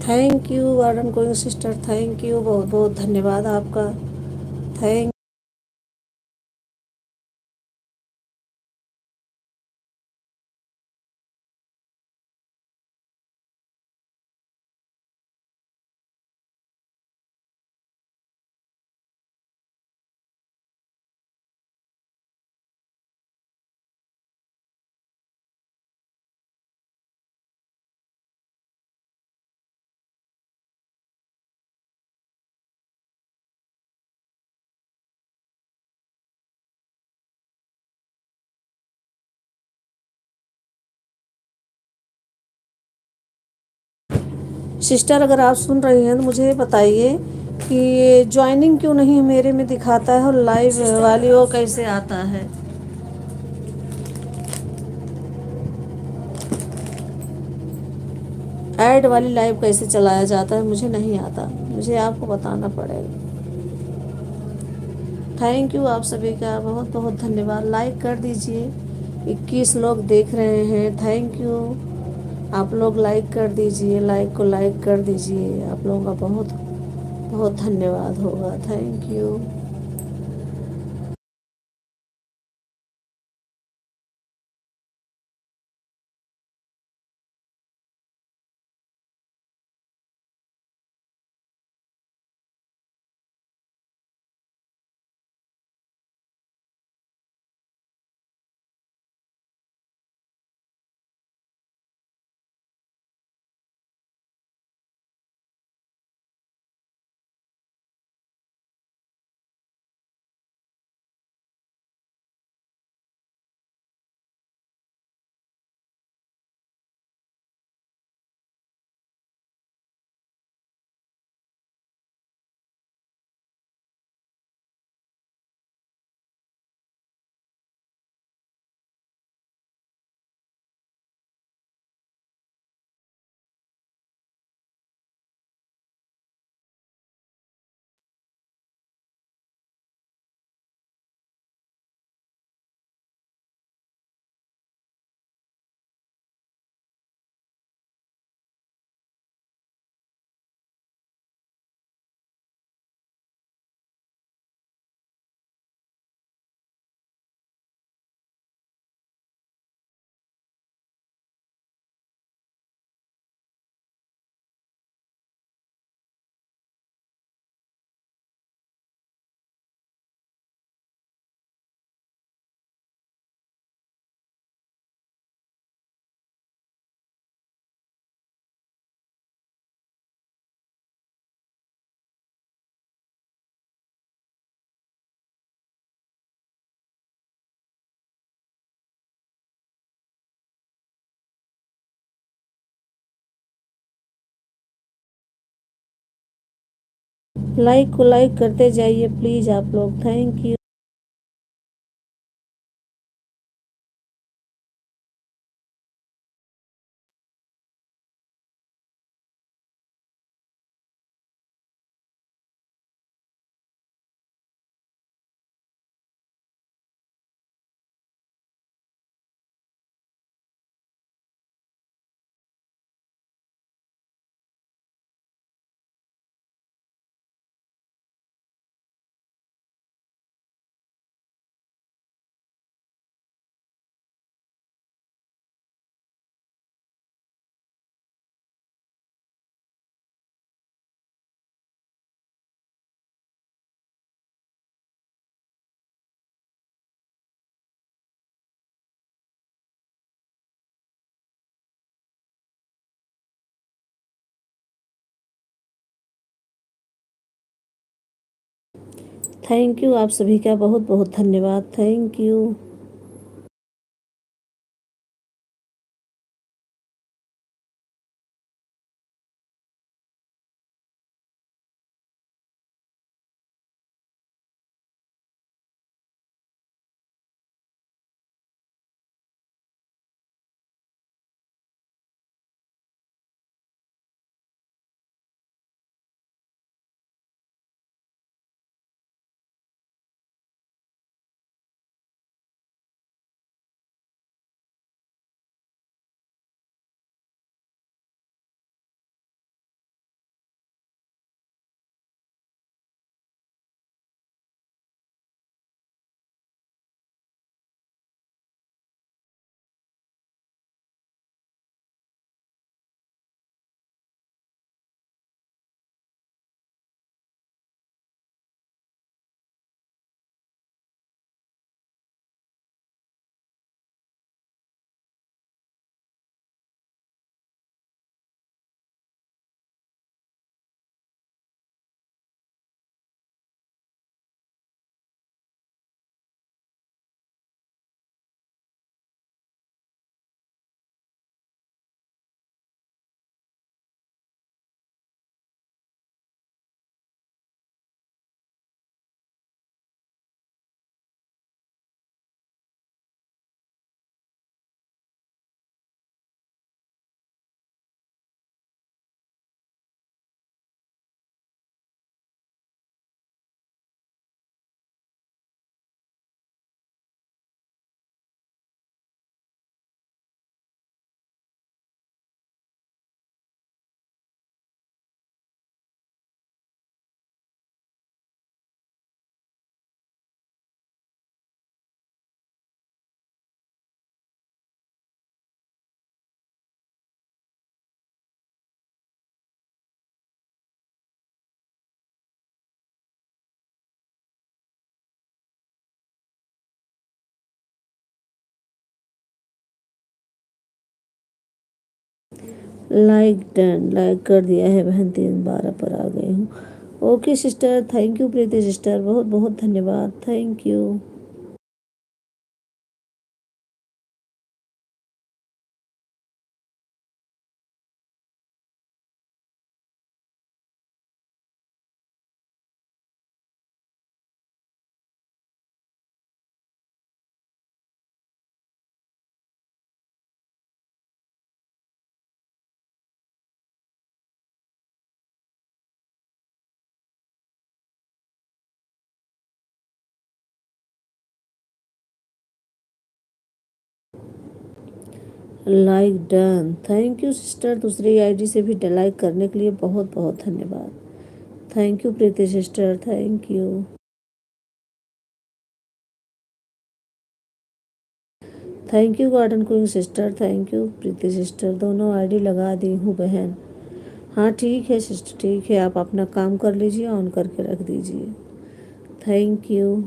Thank you warden going sister, thank you, बहुत बहुत धन्यवाद आपका। थैंक सिस्टर, अगर आप सुन रही हैं तो मुझे ये बताइए कि ये ज्वाइनिंग क्यों नहीं मेरे में दिखाता है और लाइव वाली वो कैसे आता है। ऐड वाली लाइव कैसे चलाया जाता है मुझे नहीं आता, मुझे आपको बताना पड़ेगा। थैंक यू आप सभी का बहुत बहुत धन्यवाद। लाइक कर दीजिए, 21 लोग देख रहे हैं, थैंक यू। आप लोग लाइक कर दीजिए, लाइक को लाइक कर दीजिए, आप लोगों का बहुत बहुत धन्यवाद होगा, थैंक यू। लाइक को लाइक करते जाइए प्लीज़ आप लोग, थैंक यू। थैंक यू आप सभी का बहुत बहुत धन्यवाद, थैंक यू। लाइक कर दिया है बहन, 3-12 पर आ गई हूँ। Okay sister, thank you Preeti sister, बहुत बहुत धन्यवाद, थैंक यू। लाइक डन, थैंक यू सिस्टर। दूसरी आईडी से भी लाइक करने के लिए बहुत बहुत धन्यवाद, thank you Preeti sister, thank you. Thank you garden queen sister, thank you Preeti sister, दोनों आईडी लगा दी हूँ बहन। हाँ ठीक है सिस्टर, ठीक है, आप अपना काम कर लीजिए, ऑन करके रख दीजिए, thank you.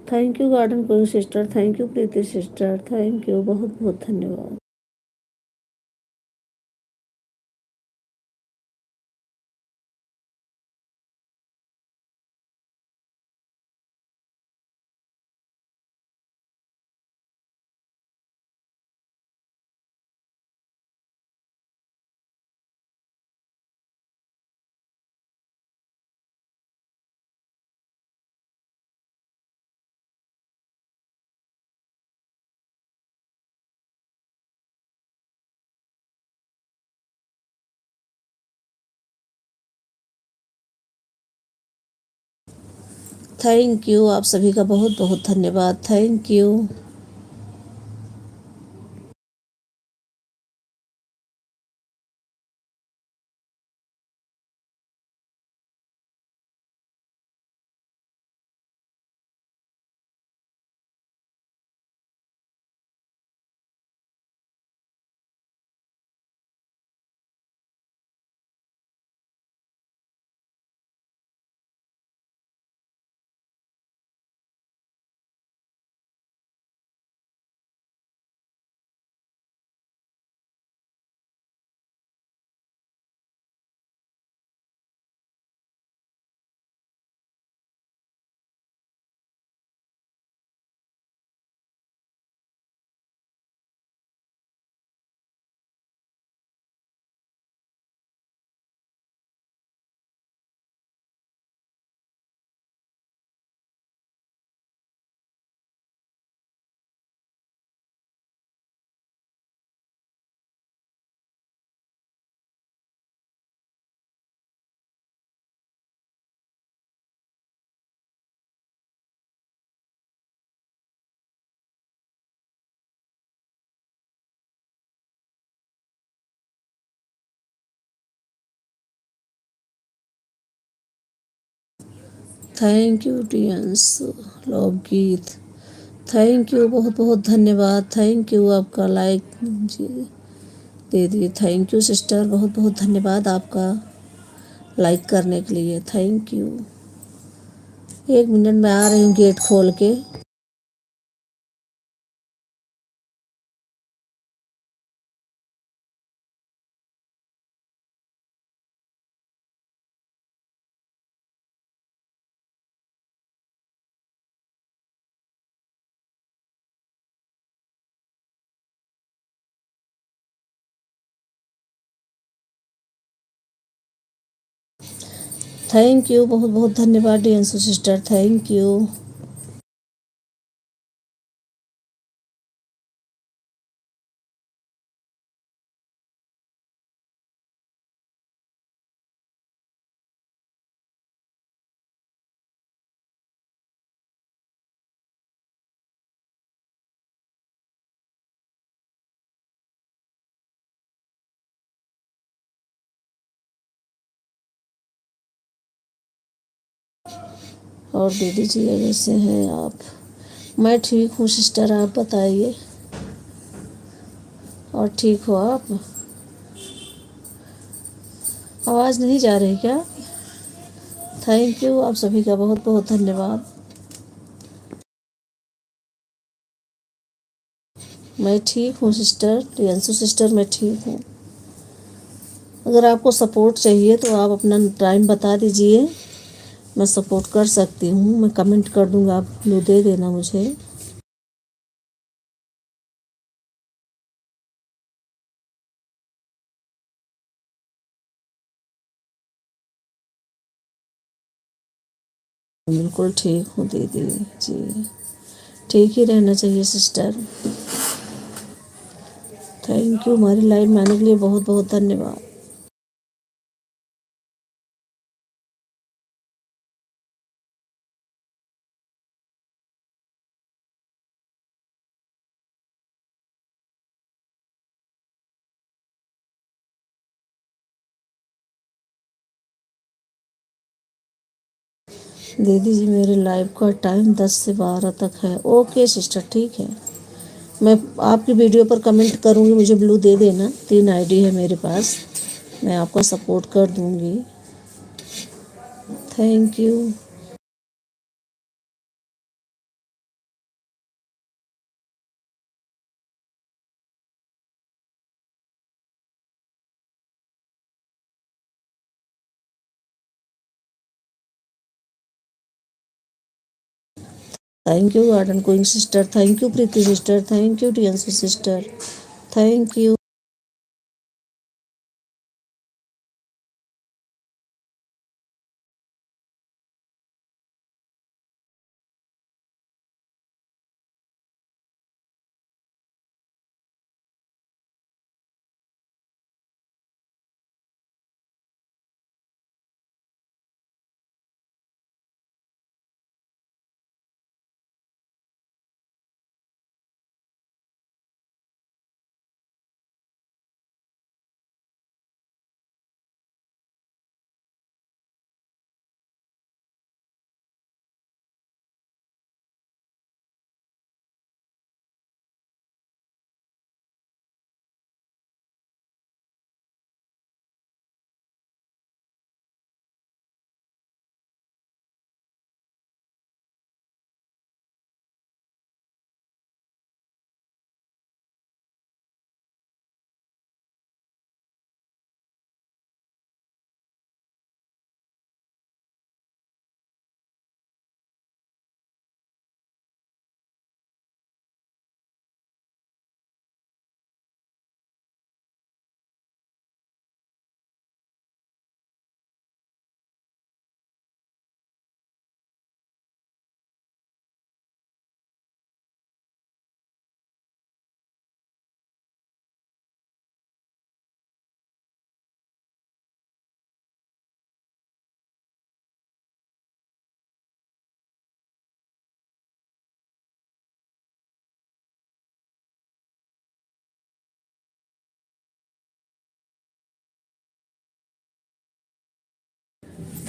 Thank you garden queen sister, thank you Preeti sister, thank you, बहुत बहुत धन्यवाद। थैंक यू, आप सभी का बहुत बहुत धन्यवाद, थैंक यू। थैंक यू टियंस लोकगीत। थैंक यू, बहुत बहुत धन्यवाद। थैंक यू, आपका लाइक जी दे दिए। थैंक यू सिस्टर, बहुत बहुत धन्यवाद आपका लाइक करने के लिए। Thank you. 1 मिनट में आ रही हूँ गेट खोल के। थैंक यू, बहुत बहुत धन्यवाद डियंसू सिस्टर। Thank you. और दीदी जी कैसे हैं आप? मैं ठीक हूँ सिस्टर, आप बताइए। और ठीक हो आप? आवाज़ नहीं जा रही क्या? थैंक यू, आप सभी का बहुत बहुत धन्यवाद। मैं ठीक हूँ सिस्टर, रियांशु सिस्टर, मैं ठीक हूँ। अगर आपको सपोर्ट चाहिए तो आप अपना टाइम बता दीजिए, मैं सपोर्ट कर सकती हूँ। मैं कमेंट कर दूँगा, आप ब्लू दे देना मुझे। बिल्कुल ठीक हूँ दीदी जी, ठीक ही रहना चाहिए सिस्टर। थैंक यू, हमारी लाइव में आने के लिए बहुत बहुत धन्यवाद। दीदी जी मेरे लाइव का टाइम 10 से 12 तक है। ओके सिस्टर, ठीक है। मैं आपकी वीडियो पर कमेंट करूँगी, मुझे ब्लू दे देना। 3 आईडी है मेरे पास, मैं आपका सपोर्ट कर दूँगी। Thank you. Thank you garden queen sister. Thank you Preeti sister. Thank you टियंसू sister. Thank you.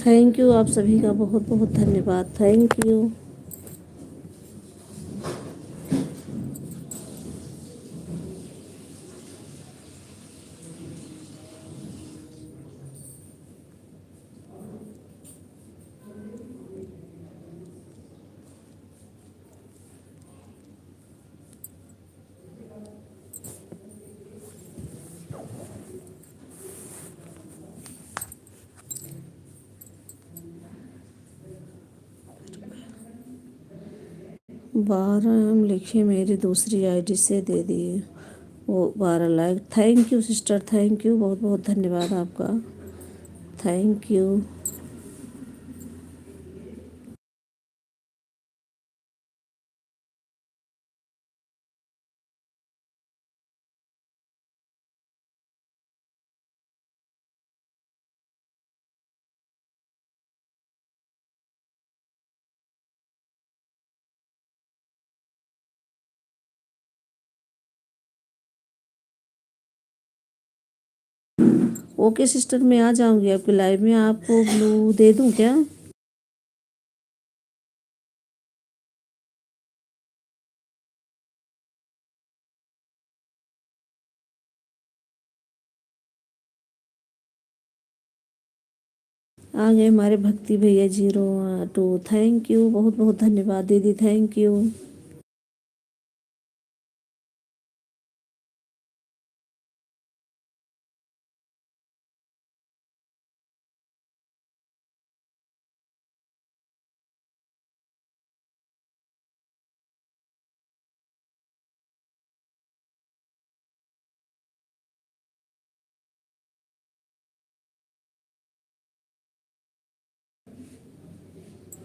Thank you, आप सभी का बहुत बहुत धन्यवाद। Thank you. 12 हम लिखे, मेरी दूसरी आईडी से दे दिए वो 12 like. Thank you sister, thank you, बहुत बहुत धन्यवाद आपका। Thank you. ओके सिस्टर, मैं आ जाऊंगी आपकी लाइव में। आपको ब्लू दे दूं क्या? आ गए हमारे भक्ति भैया 02। थैंक यू, बहुत बहुत धन्यवाद दीदी, थैंक यू।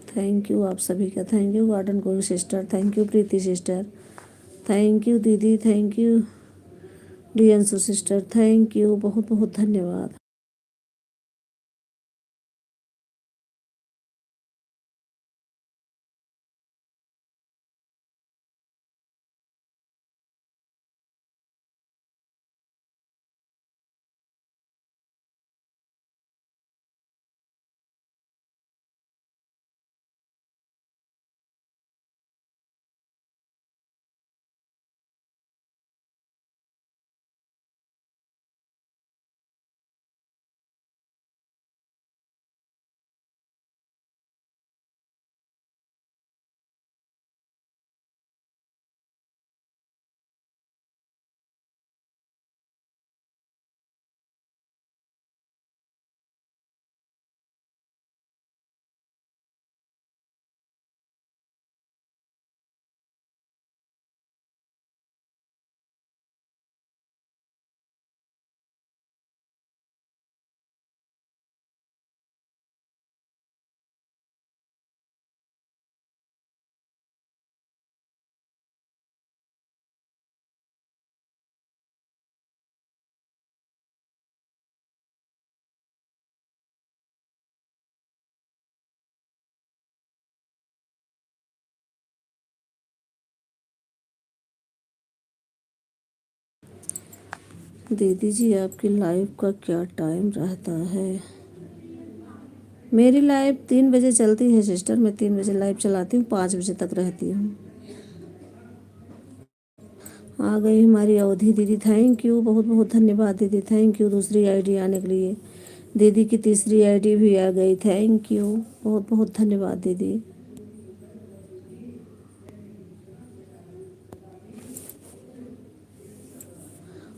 थैंक यू आप सभी का, थैंक यू गार्डन गोल sister, thank you Preeti sister, thank you दीदी, थैंक यू डियंसु सिस्टर, थैंक यू, बहुत बहुत धन्यवाद। दीदी जी आपकी लाइव का क्या टाइम रहता है? मेरी लाइव 3 बजे चलती है सिस्टर, मैं 3 बजे लाइव चलाती हूँ, 5 बजे तक रहती हूँ। आ गई हमारी अवधि दीदी, थैंक यू, बहुत बहुत धन्यवाद दीदी, थैंक यू दूसरी आईडी आने के लिए। दीदी की तीसरी आईडी भी आ गई, थैंक यू, बहुत बहुत धन्यवाद दीदी।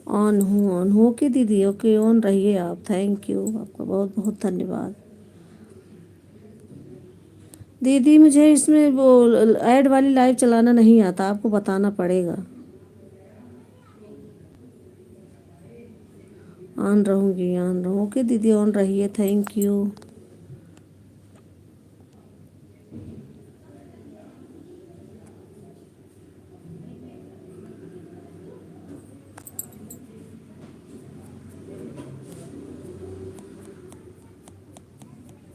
ऑन हो के दीदी, ओके ऑन रहिए आप, थैंक यू, आपका बहुत बहुत धन्यवाद। दीदी मुझे इसमें वो ऐड वाली लाइव चलाना नहीं आता, आपको बताना पड़ेगा। ऑन रहूँगी, ऑन रहूँ, ओके दीदी ऑन रहिए, थैंक यू।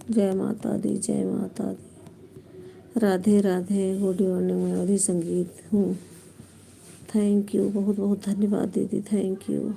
जय माता दी, जय माता दी, राधे राधे, गुड मॉर्निंग, मैं अवधि संगीत हूँ। थैंक यू, बहुत बहुत धन्यवाद दीदी, थैंक यू।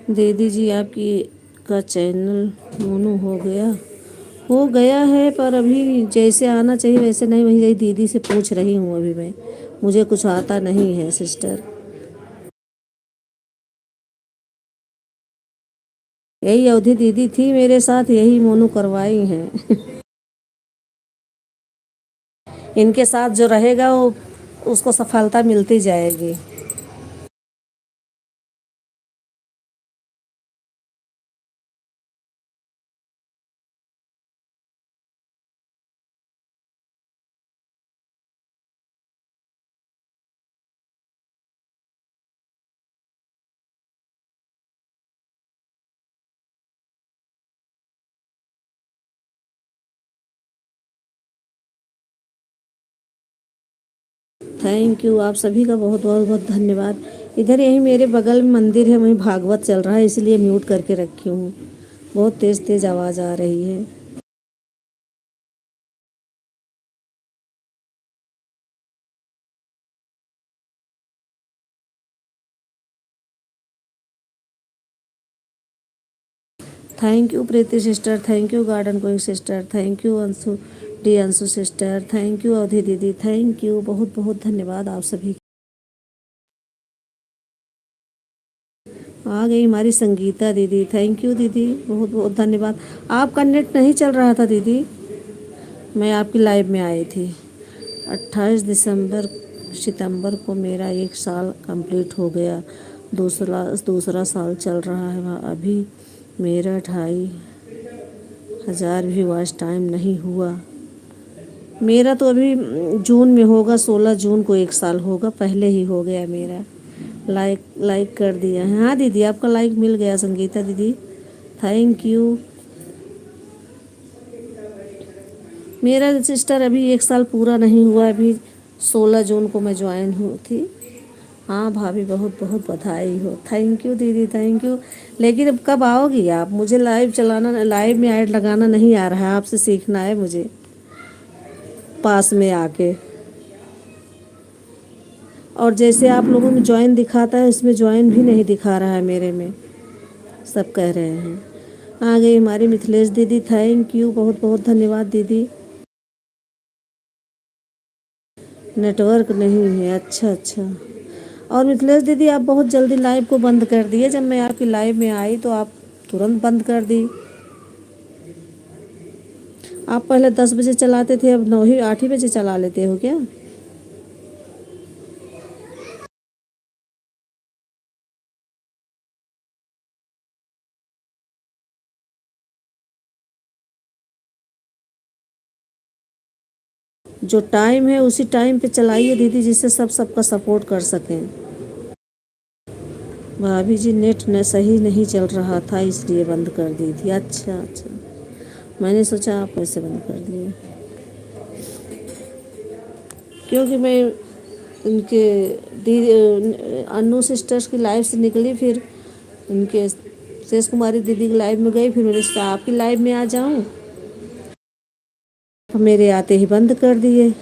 दीदी जी आपकी का चैनल मोनू हो गया है, पर अभी जैसे आना चाहिए वैसे नहीं। वही यही दीदी से पूछ रही हूँ अभी मैं, मुझे कुछ आता नहीं है सिस्टर। यही अवधि दीदी थी मेरे साथ, यही मोनू करवाई हैं। इनके साथ जो रहेगा वो उसको सफलता मिलती जाएगी। थैंक यू, आप सभी का बहुत बहुत बहुत धन्यवाद। इधर यही मेरे बगल में मंदिर है, वहीं भागवत चल रहा है, इसलिए म्यूट करके रखी हूँ। बहुत तेज़ तेज़ आवाज़ आ रही है। Thank you Preeti sister, thank you garden कोई सिस्टर, थैंक यू अंशु डी Anshu sister, thank you Avadhi दीदी, थैंक यू, बहुत बहुत धन्यवाद आप सभी। आ गई हमारी संगीता दीदी, थैंक यू दीदी, बहुत बहुत धन्यवाद। आपका नेट नहीं चल रहा था दीदी, मैं आपकी लाइव में आई थी। 28 सितंबर को मेरा 1 साल कंप्लीट हो गया। दूसरा दूसरा साल चल रहा है। वहाँ अभी मेरा 2500 भी वॉच टाइम नहीं हुआ। मेरा तो अभी जून में होगा, 16 जून को 1 साल होगा, पहले ही हो गया मेरा। लाइक लाइक कर दिया है। हाँ दीदी, आपका लाइक मिल गया संगीता दीदी, थैंक यू। मेरा सिस्टर अभी 1 साल पूरा नहीं हुआ, अभी 16 जून को मैं ज्वाइन हुई थी। हाँ भाभी, बहुत बहुत बधाई हो, थैंक यू दीदी, थैंक यू। लेकिन अब कब आओगी आप? मुझे लाइव चलाना, लाइव में ऐड लगाना नहीं आ रहा है, आपसे सीखना है मुझे पास में आके। और जैसे आप लोगों में ज्वाइन दिखाता है, इसमें ज्वाइन भी नहीं दिखा रहा है मेरे में, सब कह रहे हैं। आ गई हमारी मिथिलेश दीदी, थैंक यू, बहुत बहुत धन्यवाद दीदी। नेटवर्क नहीं है, अच्छा अच्छा। और मिथिलेश दीदी, आप बहुत जल्दी लाइव को बंद कर दिए। जब मैं आपकी लाइव में आई तो आप तुरंत बंद कर दी। आप पहले 10 बजे चलाते थे, अब 9 ही 8 ही बजे चला लेते हो क्या? जो टाइम है उसी टाइम पे चलाइए दीदी, जिससे सब सबका सपोर्ट कर सकें। भाभी जी, नेट न सही नहीं चल रहा था, इसलिए बंद कर दी थी। अच्छा अच्छा, मैंने सोचा आप ऐसे बंद कर दिए। क्योंकि मैं उनके दीदी अन्नू सिस्टर्स की लाइव से निकली, फिर उनके शेष कुमारी दीदी की लाइव में गई, फिर मैंने सोचा आपकी लाइव में आ जाऊं, तो मेरे आते ही बंद कर दिए।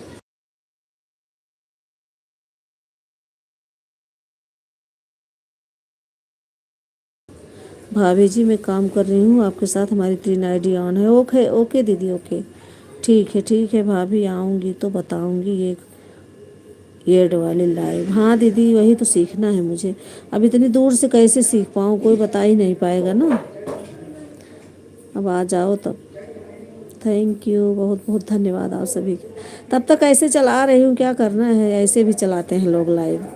भाभी जी, मैं काम कर रही हूँ आपके साथ, हमारी 3 आईडी ऑन है। ओके ओके दीदी, ओके, ठीक है भाभी, आऊँगी तो बताऊँगी ये एड वाली लाइव। हाँ दीदी, वही तो सीखना है मुझे। अब इतनी दूर से कैसे सीख पाऊँ, कोई बता ही नहीं पाएगा ना। अब आ जाओ तब। थैंक यू, बहुत बहुत धन्यवाद आप सभी का। तब तक ऐसे चला रही हूँ, क्या करना है, ऐसे भी चलाते हैं लोग लाइव।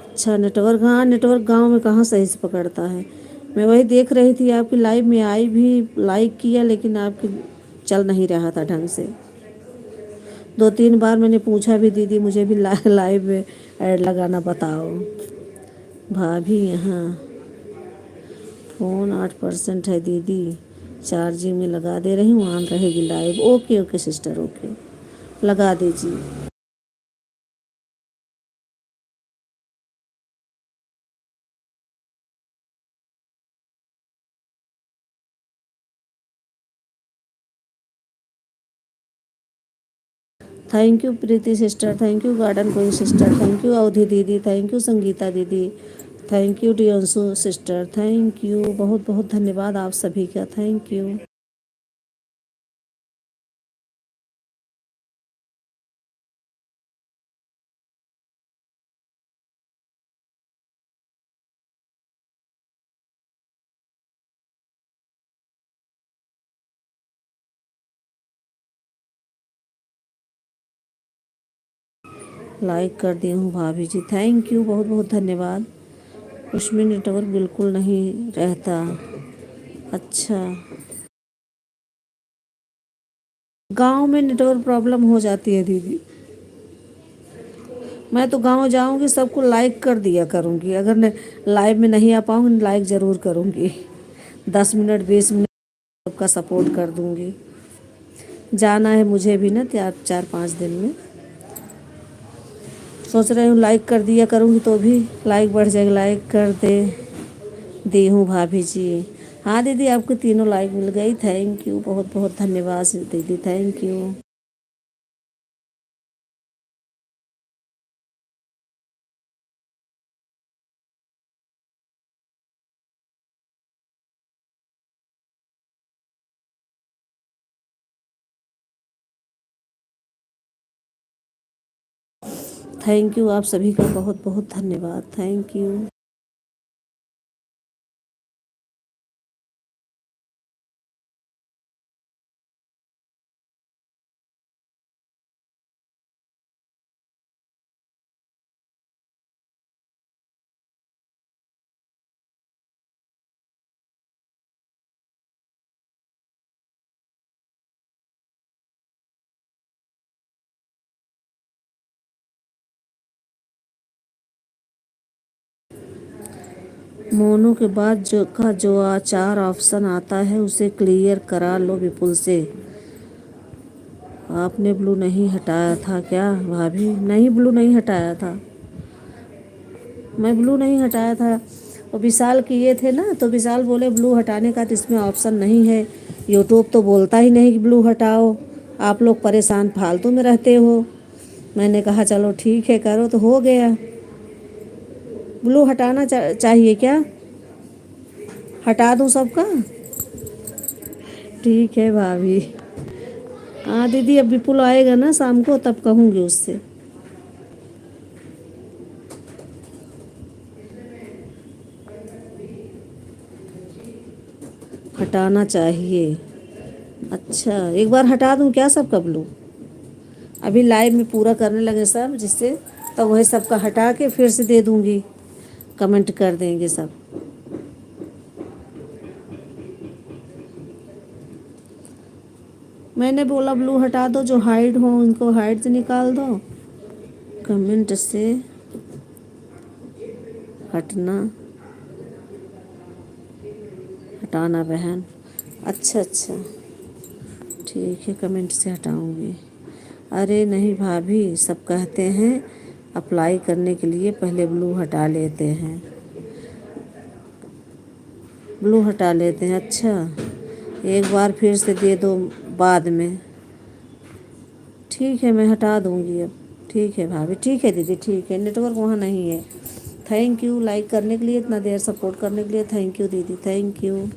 अच्छा नेटवर्क, हाँ नेटवर्क गांव में कहाँ सही से पकड़ता है। मैं वही देख रही थी, आपकी लाइव में आई भी, लाइक किया, लेकिन आपकी चल नहीं रहा था ढंग से। 2-3 बार मैंने पूछा भी, दीदी मुझे भी लाइव में ऐड लगाना बताओ। भाभी यहाँ फ़ोन 8% है दीदी, चार्जिंग में लगा दे रही हूँ, ऑन रहेगी live. Okay okay sister, okay, लगा दीजिए। Thank you Preeti sister, thank you garden queen sister, thank you Avadhi दीदी, थैंक यू संगीता दीदी, थैंक यू डियोंसु सिस्टर, थैंक यू, बहुत बहुत धन्यवाद आप सभी का, थैंक यू। लाइक कर दी हूँ भाभी जी, थैंक यू, बहुत बहुत धन्यवाद। उसमें नेटवर्क बिल्कुल नहीं रहता। अच्छा, गांव में नेटवर्क प्रॉब्लम हो जाती है दीदी। मैं तो गांव जाऊंगी सबको लाइक कर दिया करूंगी, अगर लाइव में नहीं आ पाऊंगी लाइक ज़रूर करूंगी, 10 मिनट 20 मिनट सबका सपोर्ट कर दूंगी। जाना है मुझे भी ना 4-5 दिन में, सोच रही हूँ लाइक कर दिया करूँगी तो भी लाइक बढ़ जाएगा। लाइक कर दे दी हूँ भाभी जी। हाँ दीदी, आपको तीनों लाइक मिल गई, थैंक यू, बहुत बहुत धन्यवाद दीदी, थैंक यू। थैंक यू, आप सभी का बहुत बहुत धन्यवाद, थैंक यू। मोनू के बाद जो 4 ऑप्शन आता है उसे क्लियर करा लो विपुल से। आपने ब्लू नहीं हटाया था क्या भाभी? नहीं, ब्लू नहीं हटाया था, मैं ब्लू नहीं हटाया था। और विशाल किए थे ना, तो विशाल बोले ब्लू हटाने का तो इसमें ऑप्शन नहीं है, यूट्यूब तो बोलता ही नहीं कि ब्लू हटाओ, आप लोग परेशान फालतू में रहते हो। मैंने कहा चलो ठीक है करो, तो हो गया। ब्लू हटाना चाहिए क्या? हटा दूँ सबका? ठीक है भाभी। हाँ दीदी, अब विपुल आएगा ना शाम को तब कहूँगी उससे। हटाना चाहिए। अच्छा, एक बार हटा दूँ क्या सबका ब्लू? अभी लाइव में पूरा करने लगे सब, जिससे तो वही सबका हटा के फिर से दे दूँगी, कमेंट कर देंगे सब। मैंने बोला ब्लू हटा दो, जो हाइड हो उनको हाइड से निकाल दो, कमेंट से हटना, हटाना बहन। अच्छा अच्छा, ठीक है, कमेंट से हटाऊँगी। अरे नहीं भाभी, सब कहते हैं अप्लाई करने के लिए पहले ब्लू हटा लेते हैं, ब्लू हटा लेते हैं। अच्छा, एक बार फिर से दे दो बाद में। ठीक है, मैं हटा दूँगी अब। ठीक है भाभी, ठीक है दीदी, ठीक है, नेटवर्क वहाँ नहीं है। थैंक यू लाइक करने के लिए, इतना देर सपोर्ट करने के लिए, थैंक यू दीदी, थैंक यू।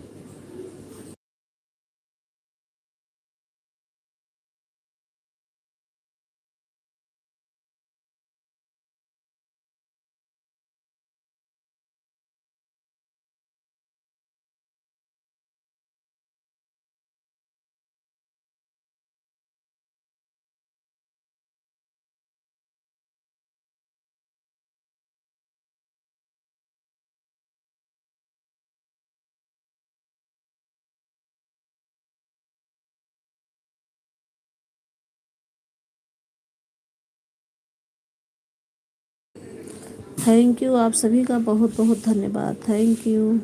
थैंक यू, आप सभी का बहुत बहुत धन्यवाद, थैंक यू।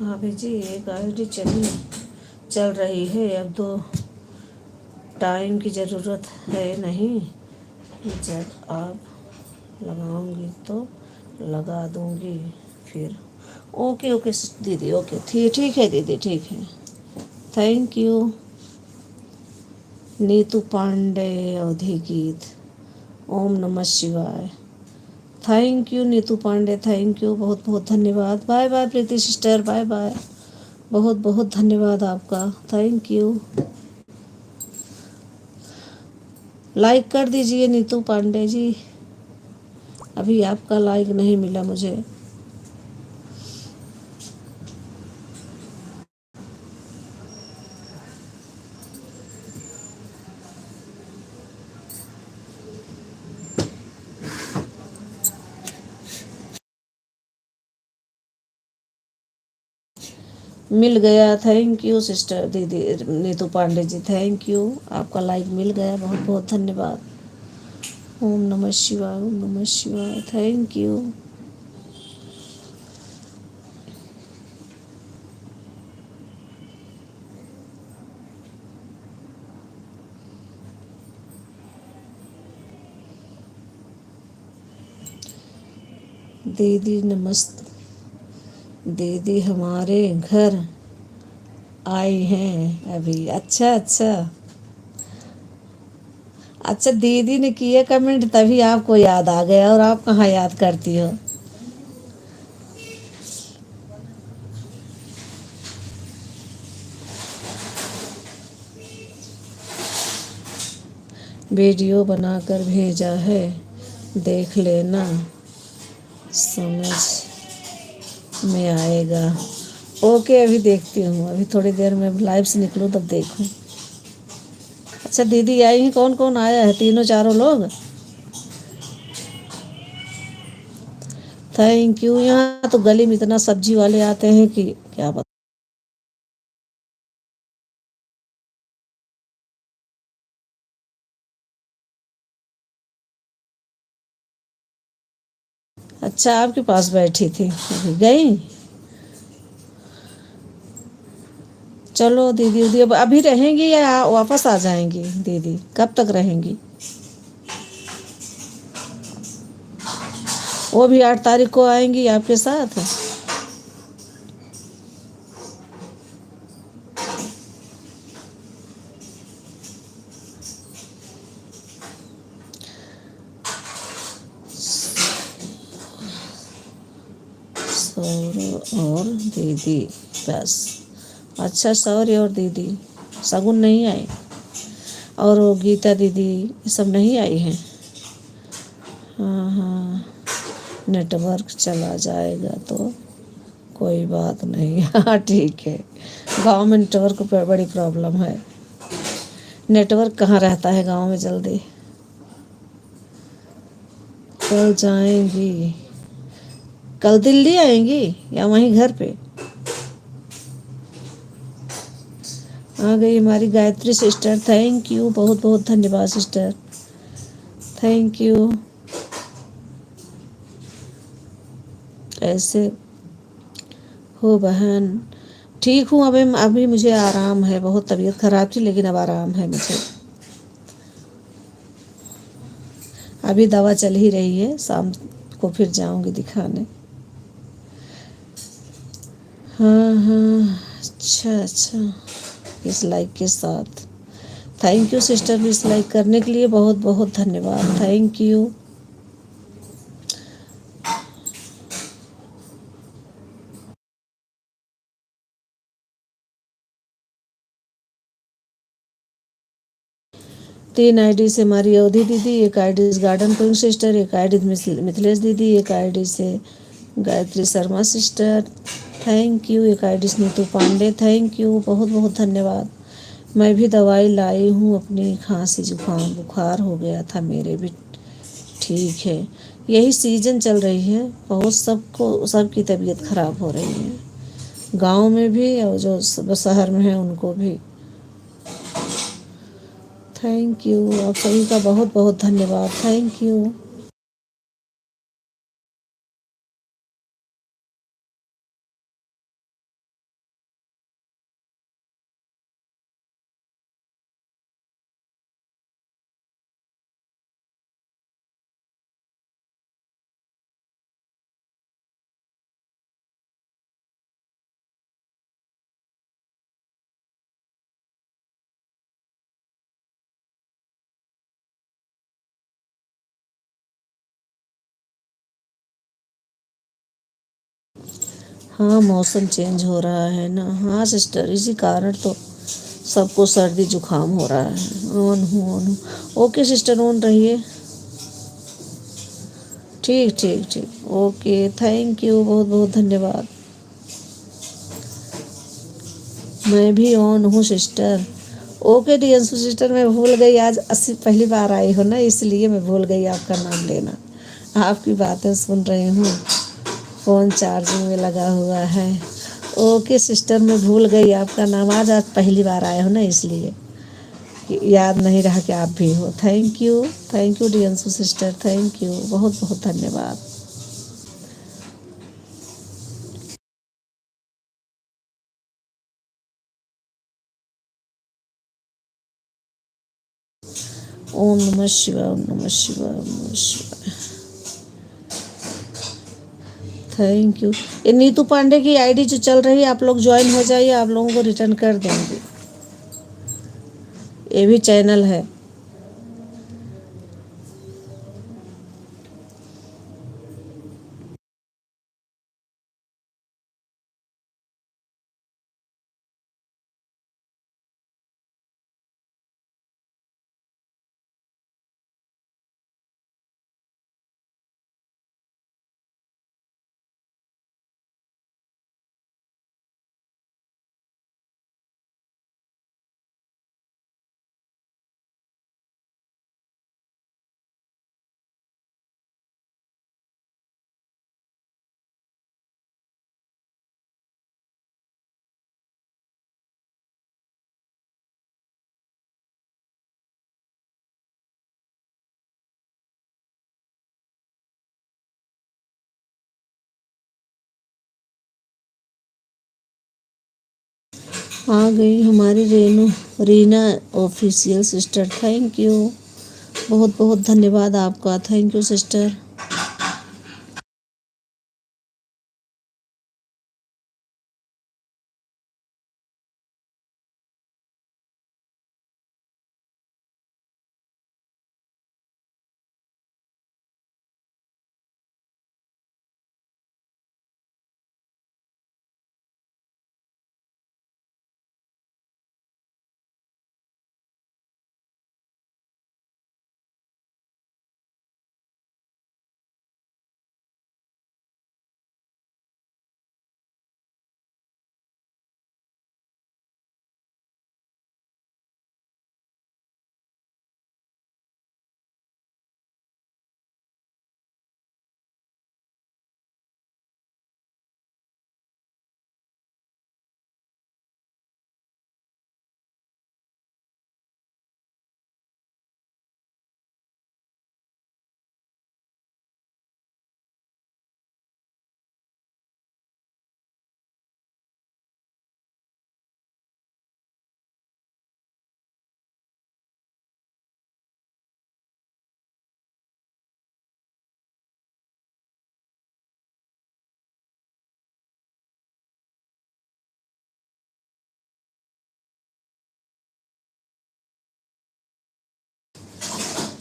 भाभी जी एक आईडी चल रही है, अब तो टाइम की ज़रूरत है नहीं, जब आप लगाऊंगी तो लगा दूंगी फिर। ओके ओके दीदी, ओके ठीक ठीक है दीदी, ठीक है। Thank you. नीतू पांडे, अवधि गीत। ओम नमः शिवाय। Thank you Neetu Pandey, thank you, बहुत बहुत धन्यवाद। Bye bye Preeti sister, bye bye, बहुत बहुत धन्यवाद आपका, थैंक यू। लाइक कर दीजिए नीतू पांडे जी, अभी आपका लाइक नहीं मिला मुझे। मिल गया, थैंक यू सिस्टर दीदी नीतू पांडे जी, थैंक यू, आपका लाइक मिल गया, बहुत बहुत धन्यवाद। ओम नमः शिवाय, ओम नमः शिवाय, थैंक यू। दीदी नमस्ते, दीदी हमारे घर आई हैं अभी। अच्छा अच्छा, अच्छा दीदी ने किए कमेंट तभी आपको याद आ गया, और आप कहाँ याद करती हो। वीडियो बनाकर भेजा है, देख लेना, समझ में आएगा। ओके अभी देखती हूँ, अभी थोड़ी देर में लाइव से निकलूँ तब देखूँ। अच्छा दीदी आई हैं, कौन कौन आया है, तीनों चारों लोग। Thank you. यहाँ तो गली में इतना सब्जी वाले आते हैं कि क्या बता। अच्छा आपके पास बैठी थी, अभी गई। चलो दीदी, दीदी अब अभी रहेंगी या वापस आ जाएंगी दीदी, कब तक रहेंगी। वो भी 8 तारीख को आएंगी आपके साथ। सौर्य और दीदी बस। अच्छा सौर्य और दीदी, शगुन नहीं आए, और वो गीता दीदी ये सब नहीं आई हैं। हाँ हाँ, नेटवर्क चला जाएगा तो कोई बात नहीं। हाँ ठीक है, गांव में नेटवर्क पर बड़ी प्रॉब्लम है, नेटवर्क कहाँ रहता है गांव में जल्दी। कल जाएंगी, कल दिल्ली आएंगी या वहीं घर पे। आ गई हमारी गायत्री सिस्टर, थैंक यू, बहुत बहुत धन्यवाद सिस्टर, थैंक यू। ऐसे हो बहन। ठीक हूँ, अभी मुझे आराम है, बहुत तबीयत खराब थी लेकिन अब आराम है मुझे। अभी दवा चल ही रही है, शाम को फिर जाऊंगी दिखाने। हाँ हाँ, अच्छा अच्छा, इस लाइक के साथ थैंक यू सिस्टर, इस लाइक करने के लिए बहुत बहुत धन्यवाद, थैंक यू। तीन आईडी से हमारी अवधि दीदी, एक आईडी से गार्डन क्वीन सिस्टर, एक आईडी मिथिलेश दीदी, एक आईडी से Gayatri Sharma sister, thank you, एक आईडी से नीतू पांडे, थैंक यू, बहुत बहुत धन्यवाद। मैं भी दवाई लाई हूँ, अपनी खांसी जुकाम बुखार हो गया था मेरे भी, ठीक है। यही सीजन चल रही है, बहुत सबको सबकी तबीयत खराब हो रही है, गांव में भी और जो शहर में है उनको भी। थैंक यू, आप सभी का बहुत बहुत धन्यवाद, थैंक यू। हाँ, मौसम चेंज हो रहा है ना। हाँ सिस्टर, इसी कारण तो सबको सर्दी जुकाम हो रहा है। ऑन हूँ। ओके सिस्टर, ऑन रहिए। ठीक ठीक ठीक, ओके, थैंक यू, बहुत बहुत धन्यवाद। मैं भी ऑन हूँ सिस्टर। ओके डियंसु सिस्टर, मैं भूल गई, आज 80 पहली बार आई हो ना, इसलिए मैं भूल गई आपका नाम लेना। आपकी बातें सुन रही हूँ, फ़ोन चार्जिंग में लगा हुआ है। ओके सिस्टर, मैं भूल गई आपका नाम, आज पहली बार आए हो ना, इसलिए याद नहीं रहा कि आप भी हो। थैंक यू डियंसु सिस्टर, थैंक यू, बहुत बहुत धन्यवाद। ओम नमः शिवाय, ओम नमः शिवाय, ओम नमः शिवाय। Thank you. ये नीतू पांडे की आईडी जो चल रही है, आप लोग ज्वाइन हो जाइए, आप लोगों को रिटर्न कर देंगे। ये भी चैनल है। आ गई हमारी Reena official sister, thank you, बहुत बहुत धन्यवाद आपका, thank you sister.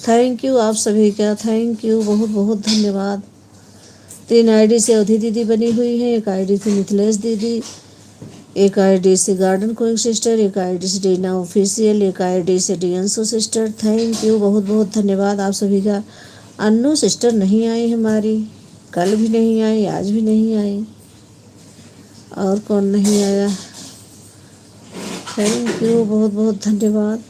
Thank you आप सभी का, थैंक यू, बहुत बहुत धन्यवाद। 3 आईडी से अवधि दीदी बनी हुई है, एक आईडी से मिथिलेश दीदी, एक आईडी से गार्डन क्वीन सिस्टर, एक आईडी से डीना ऑफिशियल, एक आईडी से डियंसो सिस्टर, थैंक यू, बहुत बहुत धन्यवाद आप सभी का। अन्नू सिस्टर नहीं आई हमारी, कल भी नहीं आई, आज भी नहीं आई, और कौन नहीं आया, थैंक यू, बहुत बहुत धन्यवाद।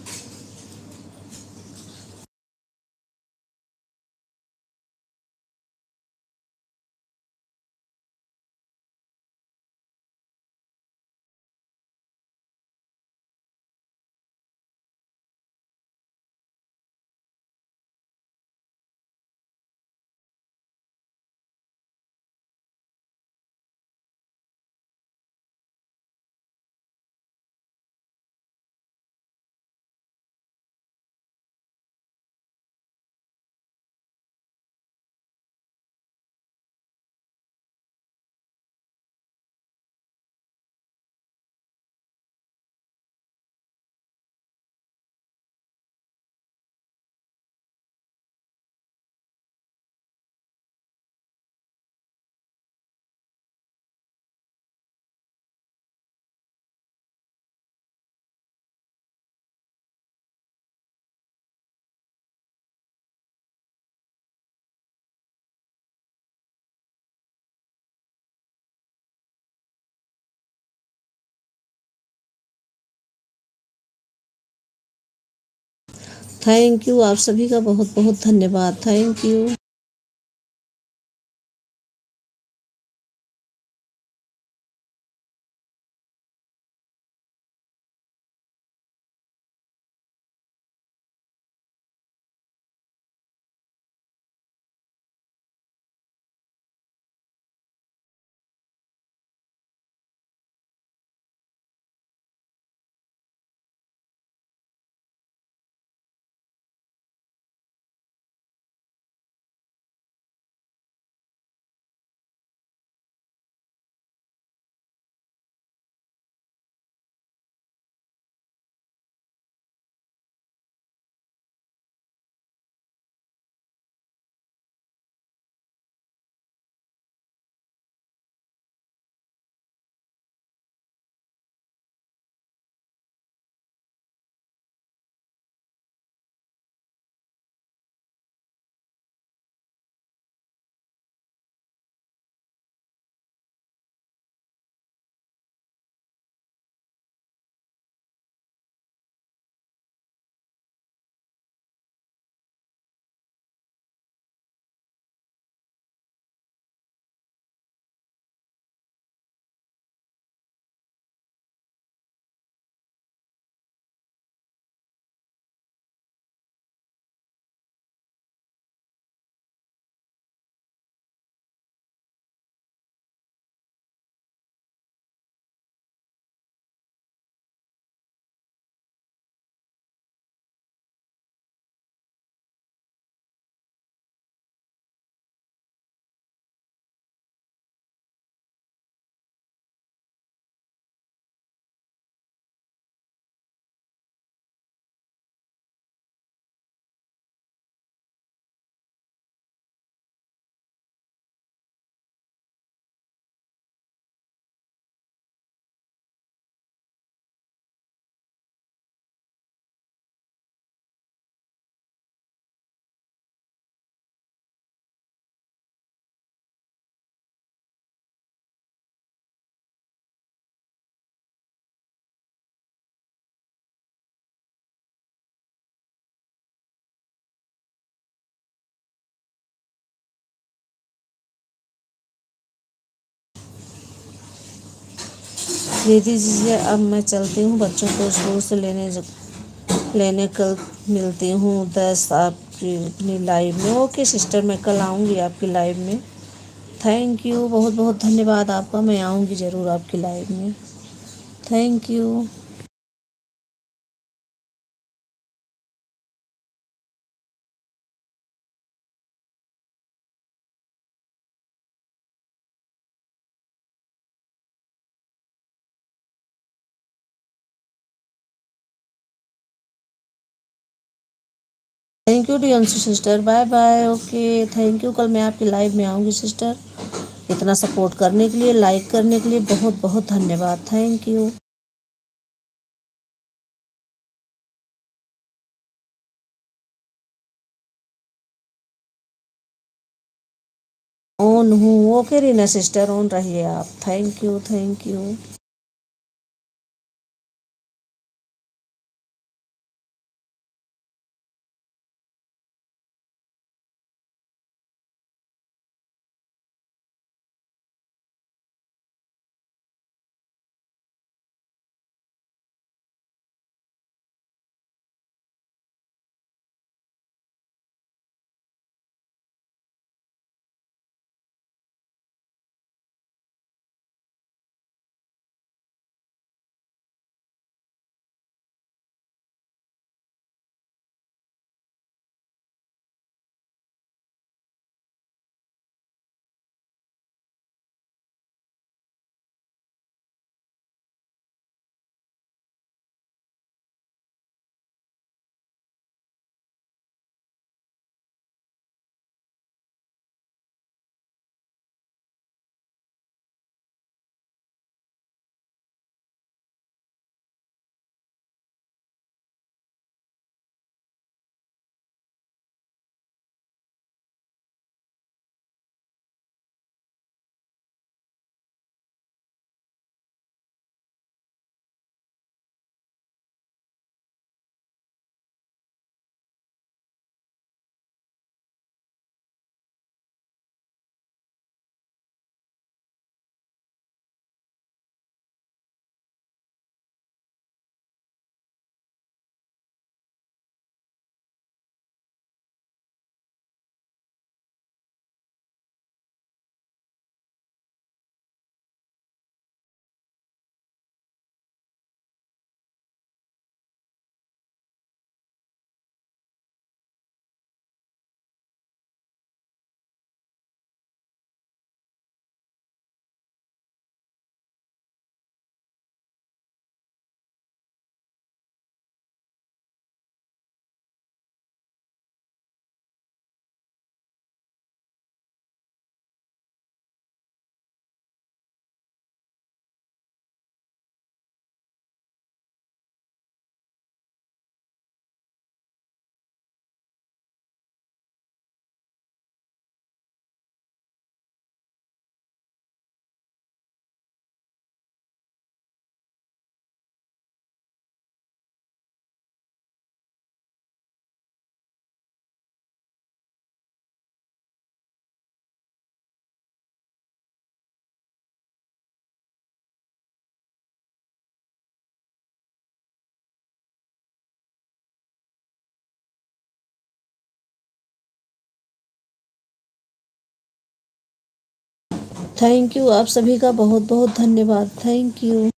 थैंक यू, आप सभी का बहुत बहुत धन्यवाद। Thank you. दीदी जी, अब मैं चलती हूँ, बच्चों को स्कूल से लेने कल मिलती हूँ 10 आपकी अपनी लाइव में। ओके सिस्टर, मैं कल आऊँगी आपकी लाइव में। थैंक यू, बहुत बहुत धन्यवाद आपका। मैं आऊँगी ज़रूर आपकी लाइव में। Thank you. थैंक यू डियंसु sister, bye bye. Okay thank you, कल मैं आपकी लाइव में आऊँगी सिस्टर। इतना सपोर्ट करने के लिए, लाइक करने के लिए बहुत बहुत धन्यवाद। Thank you. ऑन हूँ। ओके रीना सिस्टर, ऑन रहिए आप। Thank you, thank you. Thank you, आप सभी का बहुत बहुत धन्यवाद। Thank you.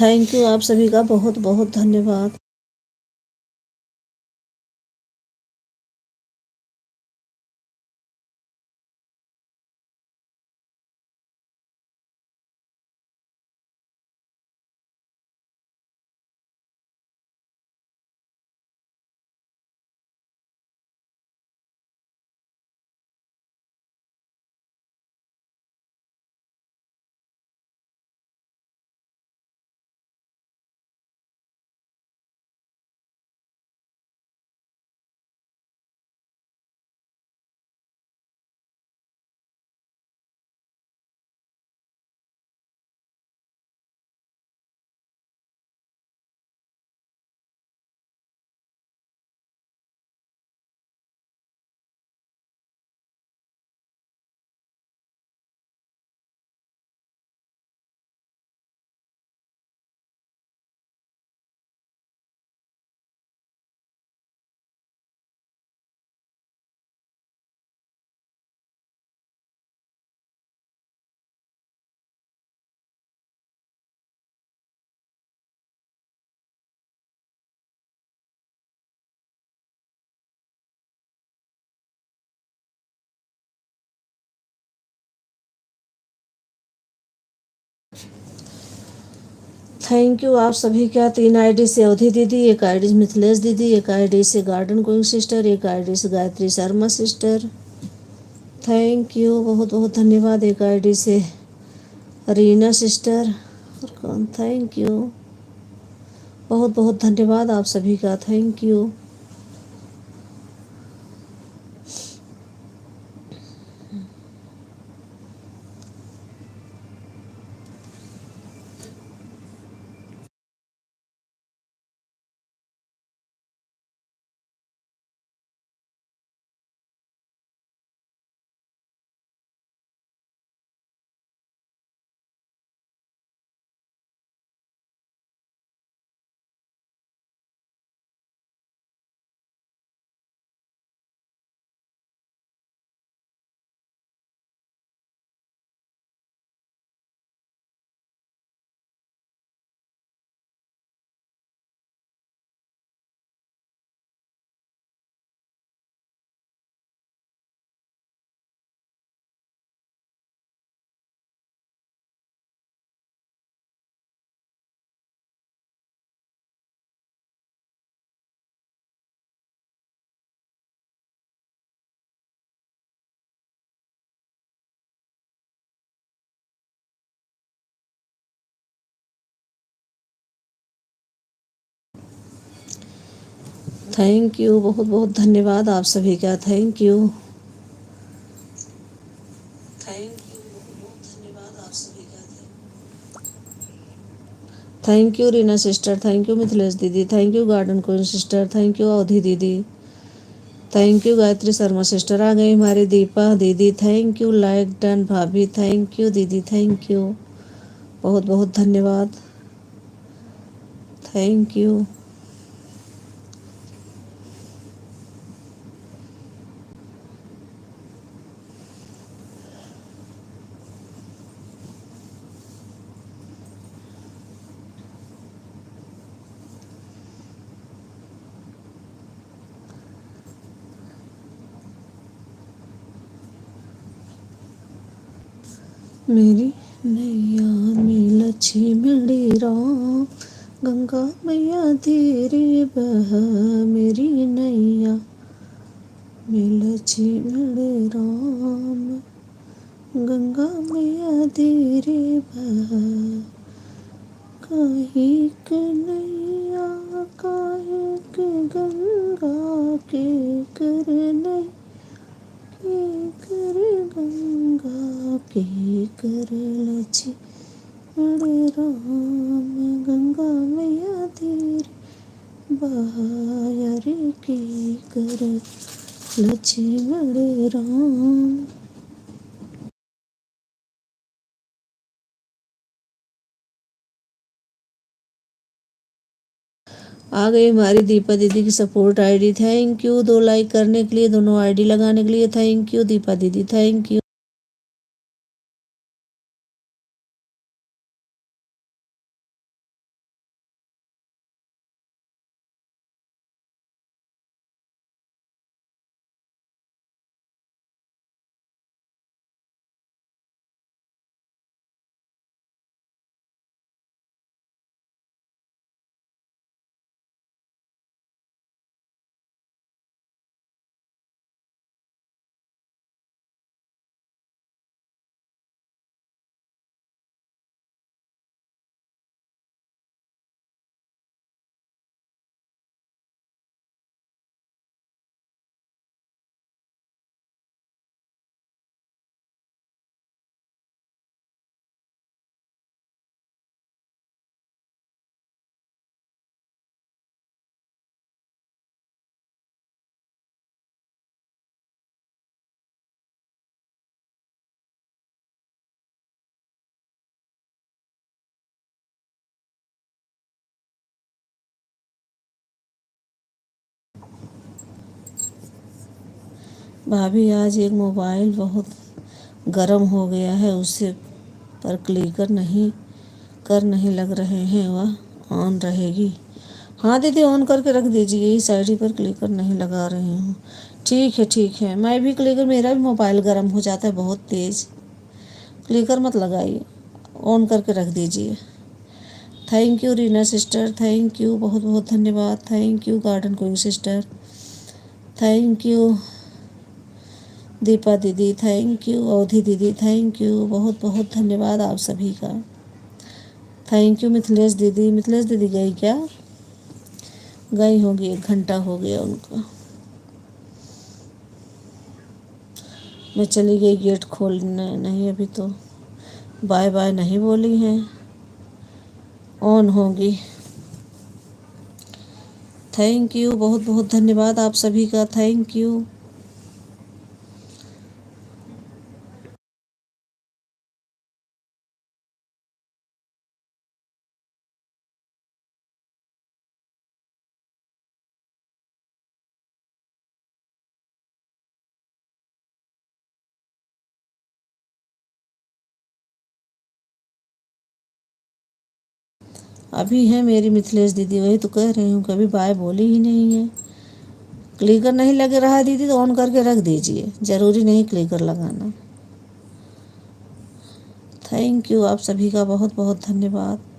थैंक यू, आप सभी का बहुत बहुत धन्यवाद। थैंक यू, आप सभी का। 3 आईडी से अवधि दीदी, एक आईडी से मिथिलेश दीदी, एक आईडी से गार्डन गोइंग सिस्टर, एक आईडी से Gayatri Sharma sister. Thank you, बहुत बहुत धन्यवाद। एक आईडी से रीना सिस्टर। और कौन? थैंक यू, बहुत बहुत धन्यवाद आप सभी का। Thank you. थैंक यू, बहुत बहुत धन्यवाद आप सभी का। थैंक यू, थैंक यू, बहुत बहुत धन्यवाद आप सभी का। Thank you Reena sister, thank you Mithilesh दीदी, thank you garden queen sister, thank you Avadhi दीदी, thank you Gayatri Sharma sister. आ गई हमारी दीपा दीदी, थैंक यू। लाइक डन भाभी, थैंक यू दीदी, थैंक यू, बहुत बहुत धन्यवाद, थैंक यू। मेरी नैया में लक्ष्मणी राम, गंगा मैया तेरे बहा। मेरी नैया में लक्ष्मण राम, गंगा मैया तेरे बहा। काहे कन्हैया काहे के गंगा के कर नहीं, के कर गंगा के कर लक्ष्मण राम, गंगा मैया तेरे बहाया रे के कर लक्ष्मण राम। आ गई हमारी दीपा दीदी की support ID, thank you. 2 like करने के लिए, दोनों आईडी लगाने के लिए थैंक यू दीपा दीदी, थैंक यू। भाभी आज एक मोबाइल बहुत गर्म हो गया है, उससे पर क्लिकर नहीं लग रहे हैं, वह ऑन रहेगी। हाँ दीदी ऑन करके रख दीजिए, इस आईडी पर क्लिकर नहीं लगा रही हूँ। ठीक है ठीक है, मैं भी क्लिकर, मेरा भी मोबाइल गर्म हो जाता है बहुत तेज़। क्लिकर मत लगाइए, ऑन करके रख दीजिए। Thank you Reena sister, thank you, बहुत बहुत धन्यवाद, thank you garden queen sister, thank you Deepa दीदी, थैंक यू अवधि दीदी, थैंक यू, बहुत बहुत धन्यवाद आप सभी का। थैंक यू मिथिलेश दीदी, मिथिलेश दीदी गई क्या? गई होगी, 1 घंटा हो गया उनको। मैं चली गई गेट खोलने, नहीं अभी तो बाय बाय नहीं बोली हैं, ऑन होगी। थैंक यू, बहुत बहुत धन्यवाद आप सभी का, थैंक यू। अभी है मेरी मिथिलेश दीदी, वही तो कह रही हूँ, कभी बाय बोली ही नहीं है। क्लिकर नहीं लग रहा है दीदी तो ऑन करके रख दीजिए, ज़रूरी नहीं क्लिकर लगाना। थैंक यू आप सभी का, बहुत बहुत धन्यवाद।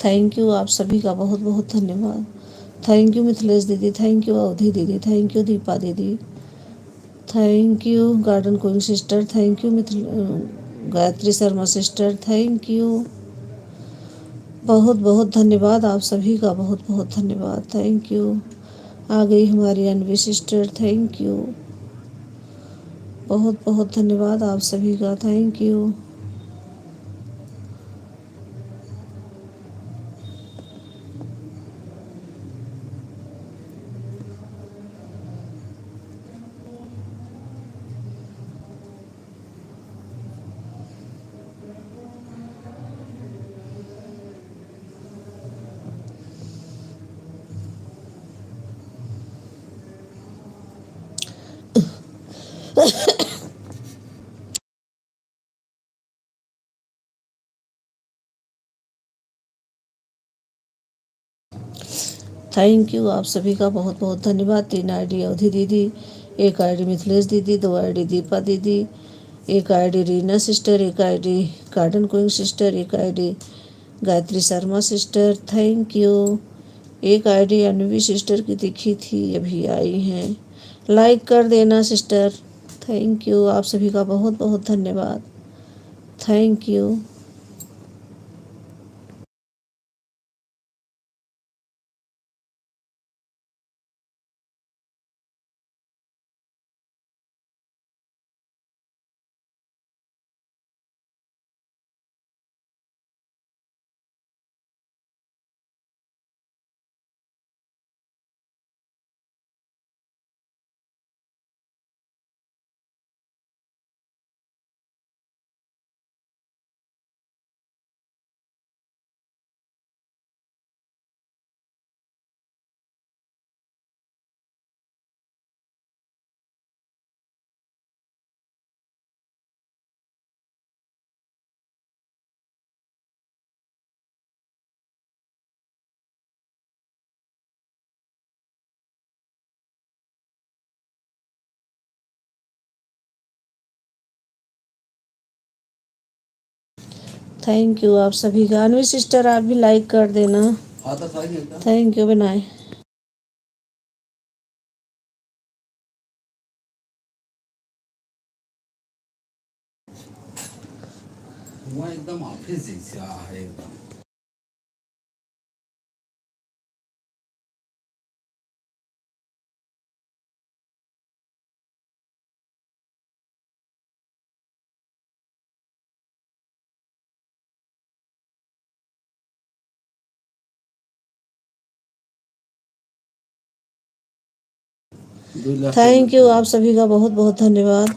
थैंक यू, आप सभी का बहुत बहुत धन्यवाद। थैंक यू मिथिलेश दीदी, थैंक यू अवधि दीदी, थैंक यू दीपा दीदी, thank you garden queen sister, thank you Gayatri Sharma sister, thank you, बहुत बहुत धन्यवाद आप सभी का, बहुत बहुत धन्यवाद, थैंक यू। आ गई हमारी अनवी सिस्टर, थैंक यू, बहुत बहुत धन्यवाद आप सभी का, थैंक यू। थैंक यू, आप सभी का बहुत बहुत धन्यवाद। 3 आईडी अवधि दीदी, 1 आईडी मिथिलेश दीदी, 2 आईडी दीपा दीदी, 1 ID Reena sister, 1 ID garden queen sister, 1 ID Gayatri Sharma sister, thank you. 1 ID Anvi sister की दिखी थी, अभी आई हैं, लाइक कर देना सिस्टर, थैंक यू, आप सभी का बहुत बहुत धन्यवाद, थैंक यू। थैंक यू आप सभी का। अनवी सिस्टर आप भी लाइक कर देना, थैंक यू, बनाए। एकदम ऑफिस जैसा है एकदम। थैंक यू, आप सभी का बहुत बहुत धन्यवाद।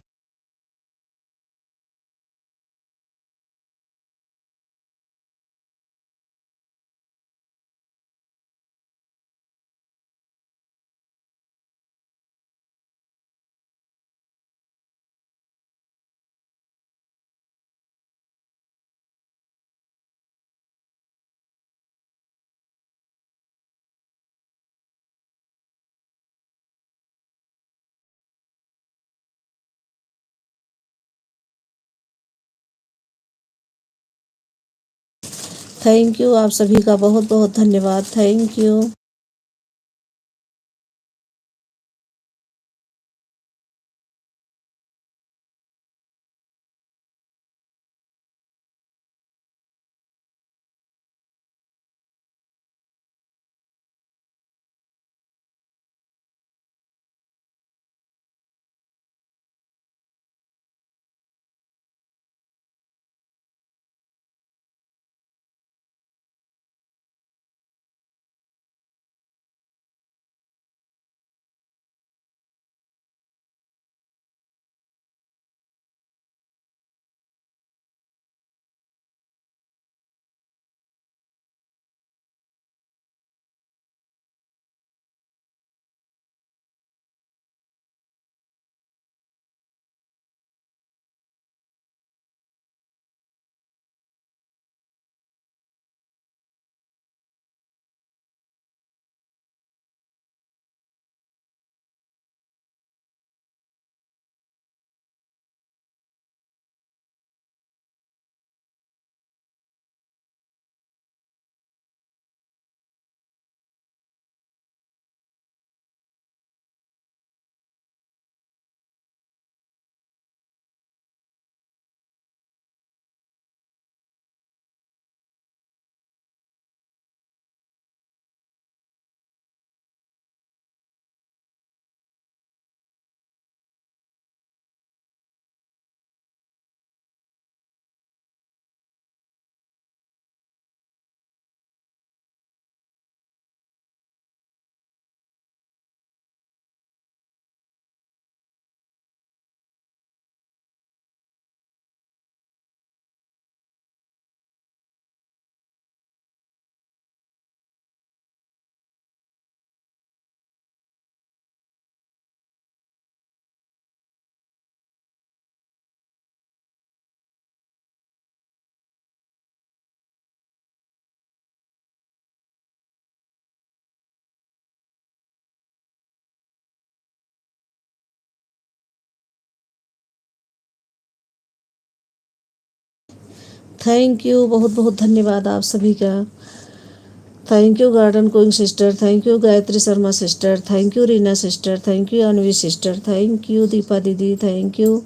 थैंक यू, आप सभी का बहुत बहुत धन्यवाद, थैंक यू। थैंक यू, बहुत बहुत धन्यवाद आप सभी का। Thank you garden queen sister, thank you Gayatri Sharma sister, thank you Reena sister, thank you Anvi sister, thank you Deepa दीदी, थैंक यू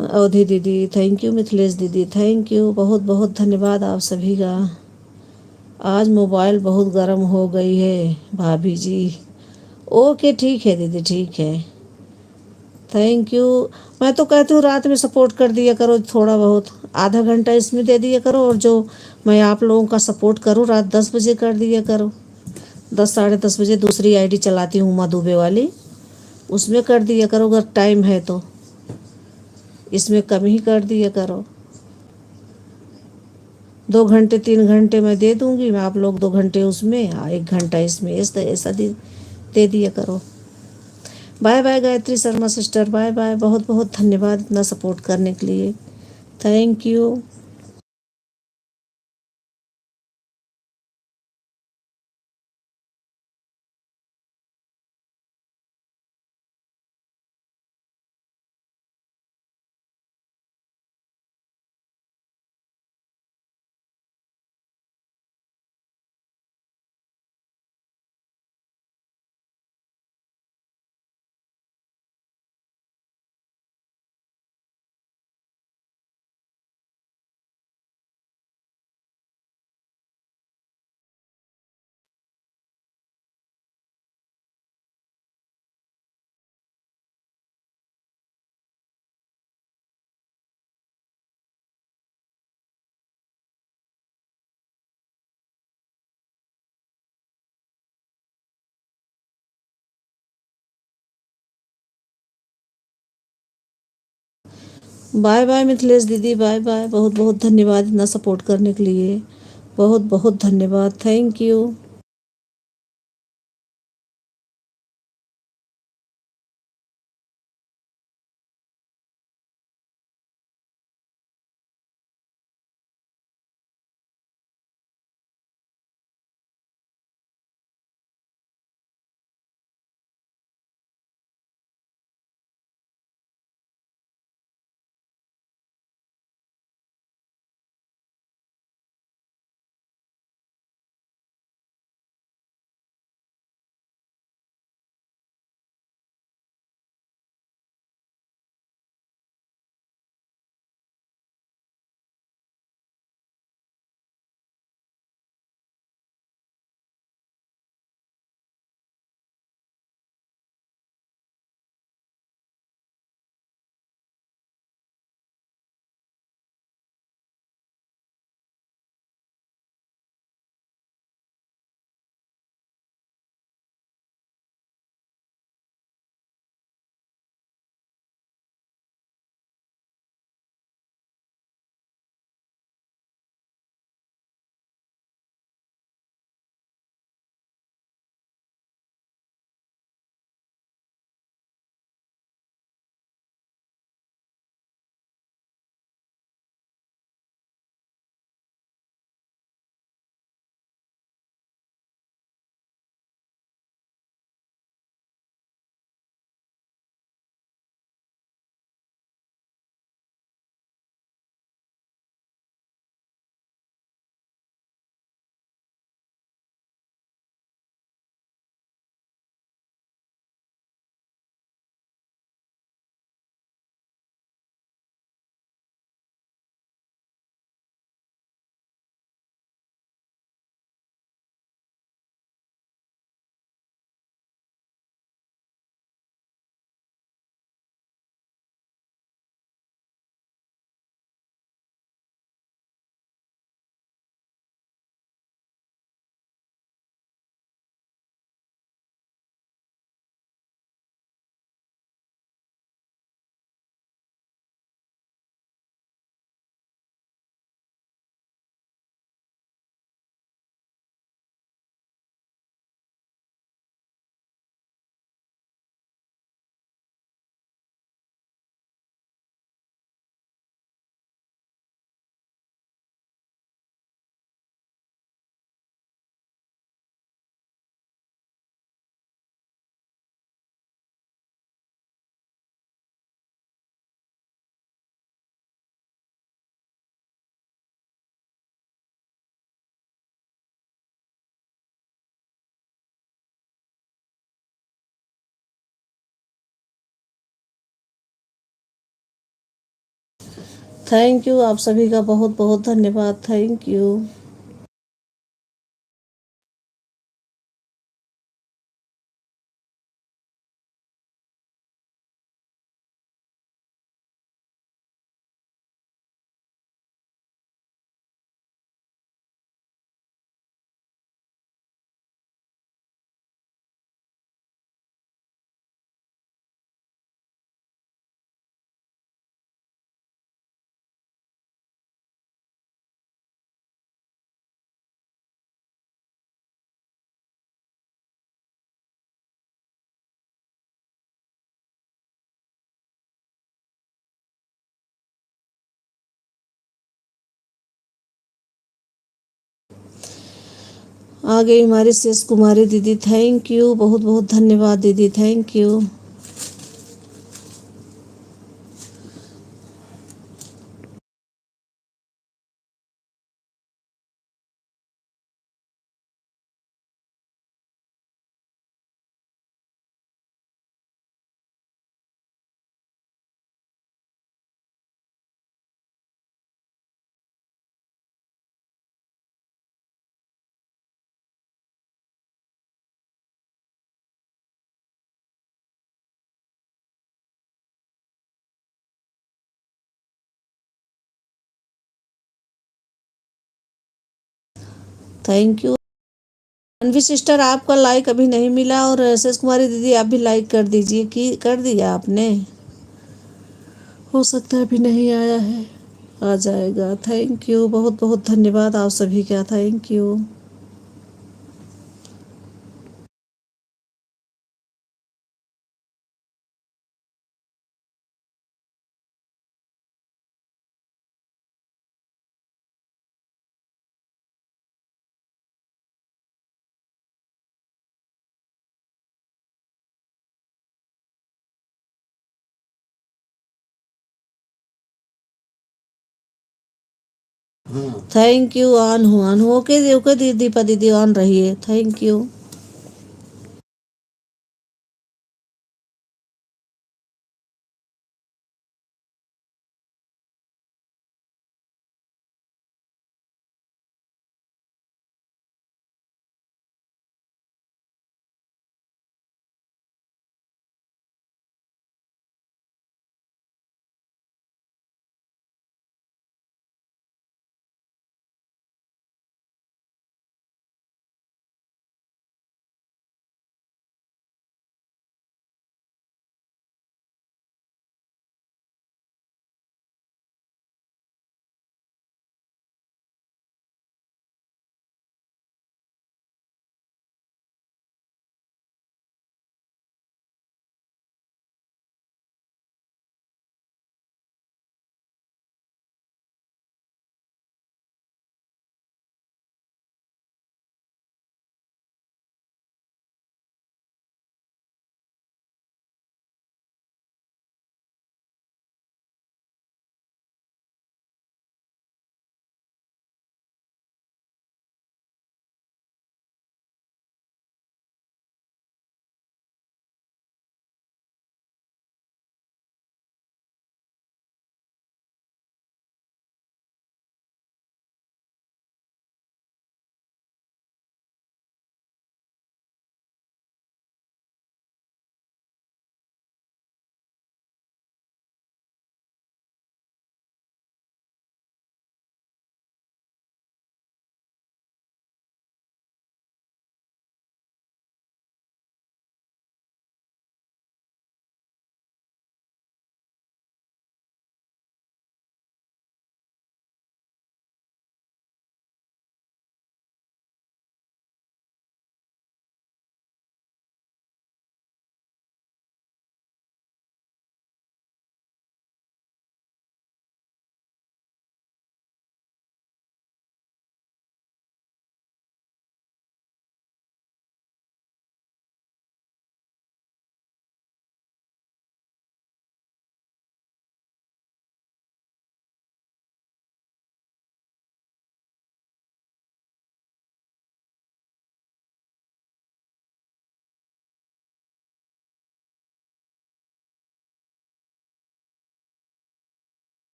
अवधि दीदी, थैंक यू मिथिलेश दीदी, थैंक यू, बहुत बहुत धन्यवाद आप सभी का। आज मोबाइल बहुत गर्म हो गई है भाभी जी। ओके ठीक है दीदी, ठीक है, थैंक यू। मैं तो कहती हूँ रात में सपोर्ट कर दिया करो, थोड़ा बहुत आधा घंटा इसमें दे दिया करो, और जो मैं आप लोगों का सपोर्ट करूँ रात 10 बजे कर दिया करो। 10 साढ़े 10 बजे दूसरी आईडी चलाती हूँ उमा दुबे वाली, उसमें कर दिया करो अगर टाइम है तो। इसमें कम ही कर दिया करो। 2 घंटे 3 घंटे मैं दे दूँगी, मैं आप लोग 2 घंटे उसमें 1 घंटा इसमें, ऐसा दे दिया करो। Bye bye Gayatri Sharma sister, bye bye, बहुत बहुत धन्यवाद इतना सपोर्ट करने के लिए, thank you. Bye bye Mithilesh दीदी, बाय बाय, बहुत बहुत धन्यवाद इतना सपोर्ट करने के लिए, बहुत बहुत धन्यवाद, थैंक यू। थैंक यू, आप सभी का बहुत बहुत धन्यवाद। Thank you. आ गई हमारी शेष कुमारी दीदी। थैंक यू, बहुत बहुत धन्यवाद दीदी। Thank you. Thank you. Anvi sister, आपका लाइक अभी नहीं मिला, और शेष कुमारी दीदी आप भी लाइक कर दीजिए। कि कर दिया आपने? हो सकता है अभी नहीं आया है, आ जाएगा। थैंक यू, बहुत बहुत धन्यवाद आप सभी का। Thank you. Thank you. On हो। ओके ओके दीपा दीदी, ऑन रहिए। Thank you.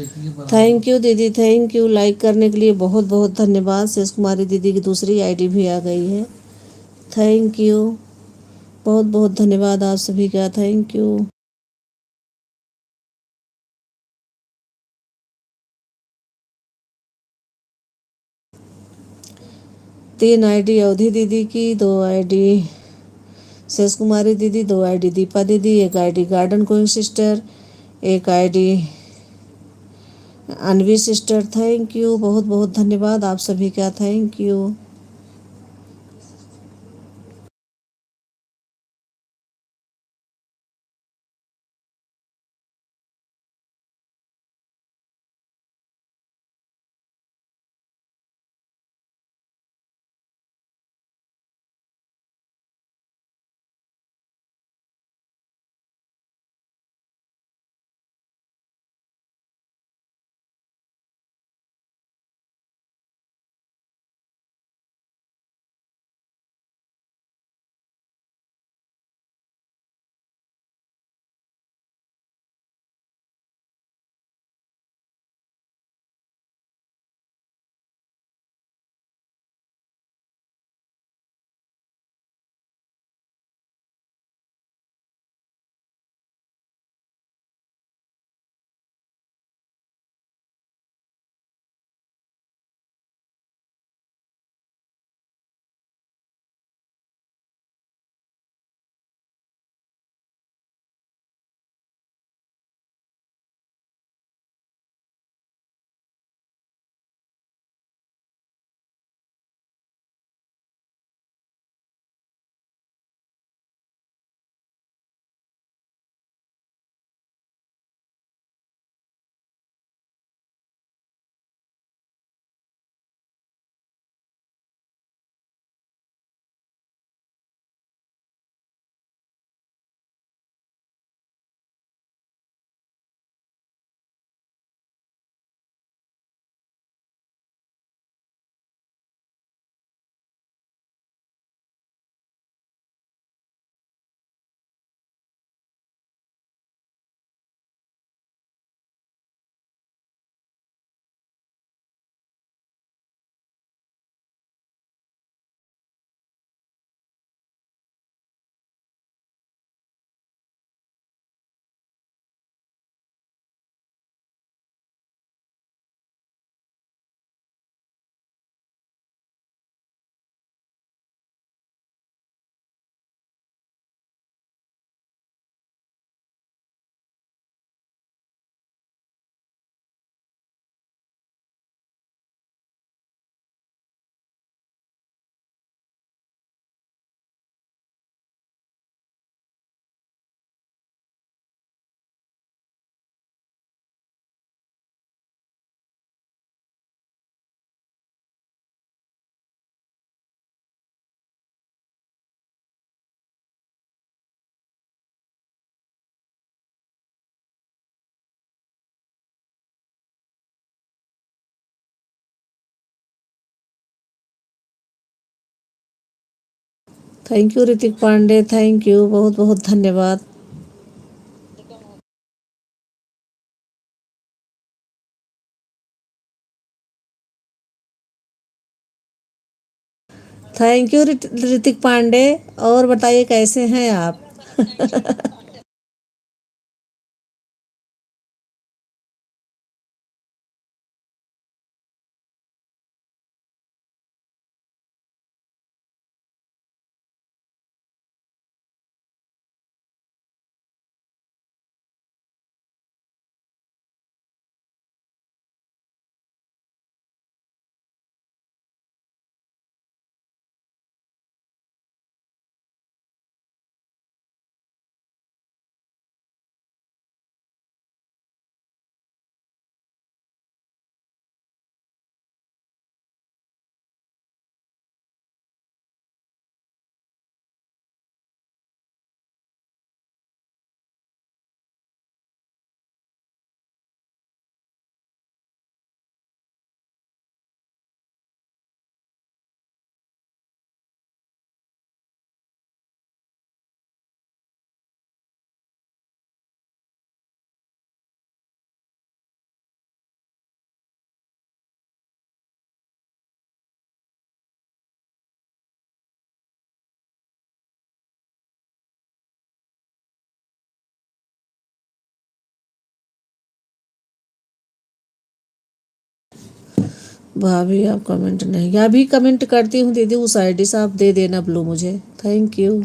देखिए बराबर। थैंक यू दीदी, थैंक यू। लाइक करने के लिए बहुत बहुत धन्यवाद। शेष कुमारी दीदी की दूसरी आईडी भी आ गई है। थैंक यू, बहुत बहुत धन्यवाद आप सभी का। Thank you. 3 आईडी अवधि दीदी की, 2 आईडी शेष कुमारी दीदी, 2 आईडी दीपा दीदी, 1 ID garden going sister, 1 ID Anvi sister. Thank you, बहुत बहुत धन्यवाद आप सभी का। Thank you. Thank you Ritik Pandey, thank you, बहुत बहुत धन्यवाद। Thank you Ritik Pandey. और बताइए कैसे हैं आप? भाभी आप कमेंट नहीं, अभी कमेंट करती हूँ दीदी, उस आईडी से आप दे देना ब्लू मुझे। Thank you.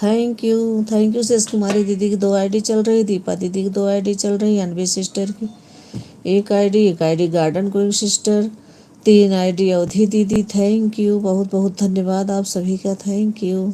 थैंक यू शेष कुमारी दीदी की 2 आईडी चल रही, दीपा दीदी की 2 आईडी चल रही, अनवी सिस्टर की एक ID garden queen sister, 3 ID अवधि दीदी। थैंक यू, बहुत बहुत धन्यवाद आप सभी का, थैंक यू।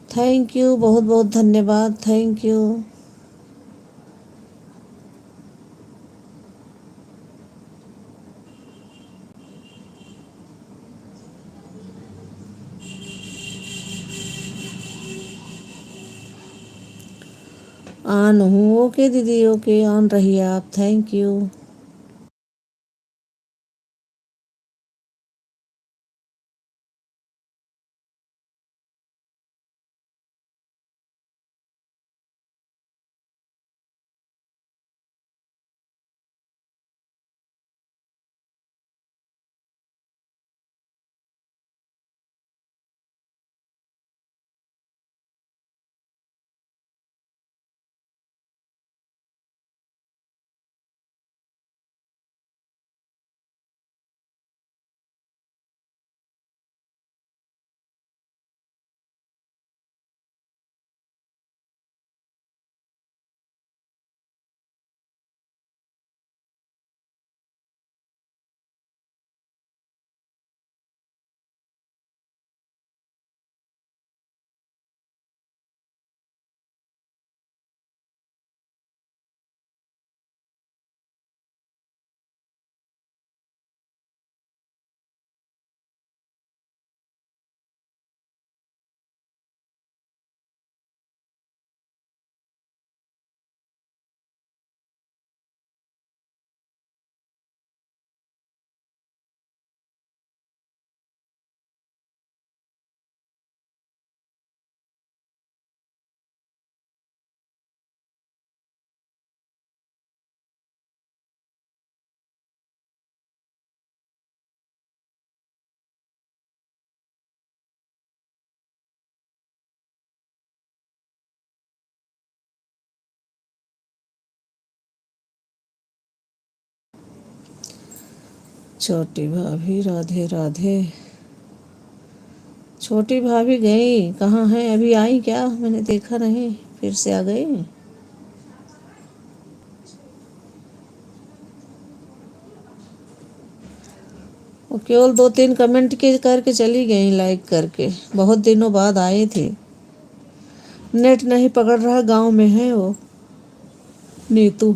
थैंक यू, बहुत बहुत धन्यवाद, थैंक यू। ऑन हूँ, ओके दीदी, ओके, ऑन रहिए आप, थैंक यू। छोटी भाभी राधे राधे। छोटी भाभी गई कहाँ है? अभी आई क्या? मैंने देखा नहीं। फिर से आ गई। वो केवल 2-3 कमेंट के करके चली गई, लाइक करके। बहुत दिनों बाद आई थी। नेट नहीं पकड़ रहा, गांव में है वो नीतू।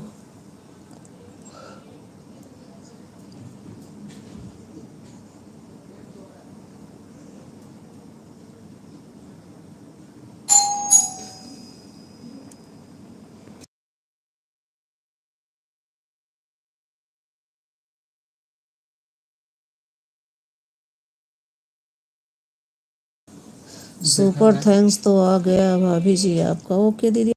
सुपर थैंक्स तो आ गया भाभी जी आपका। ओके दीदी।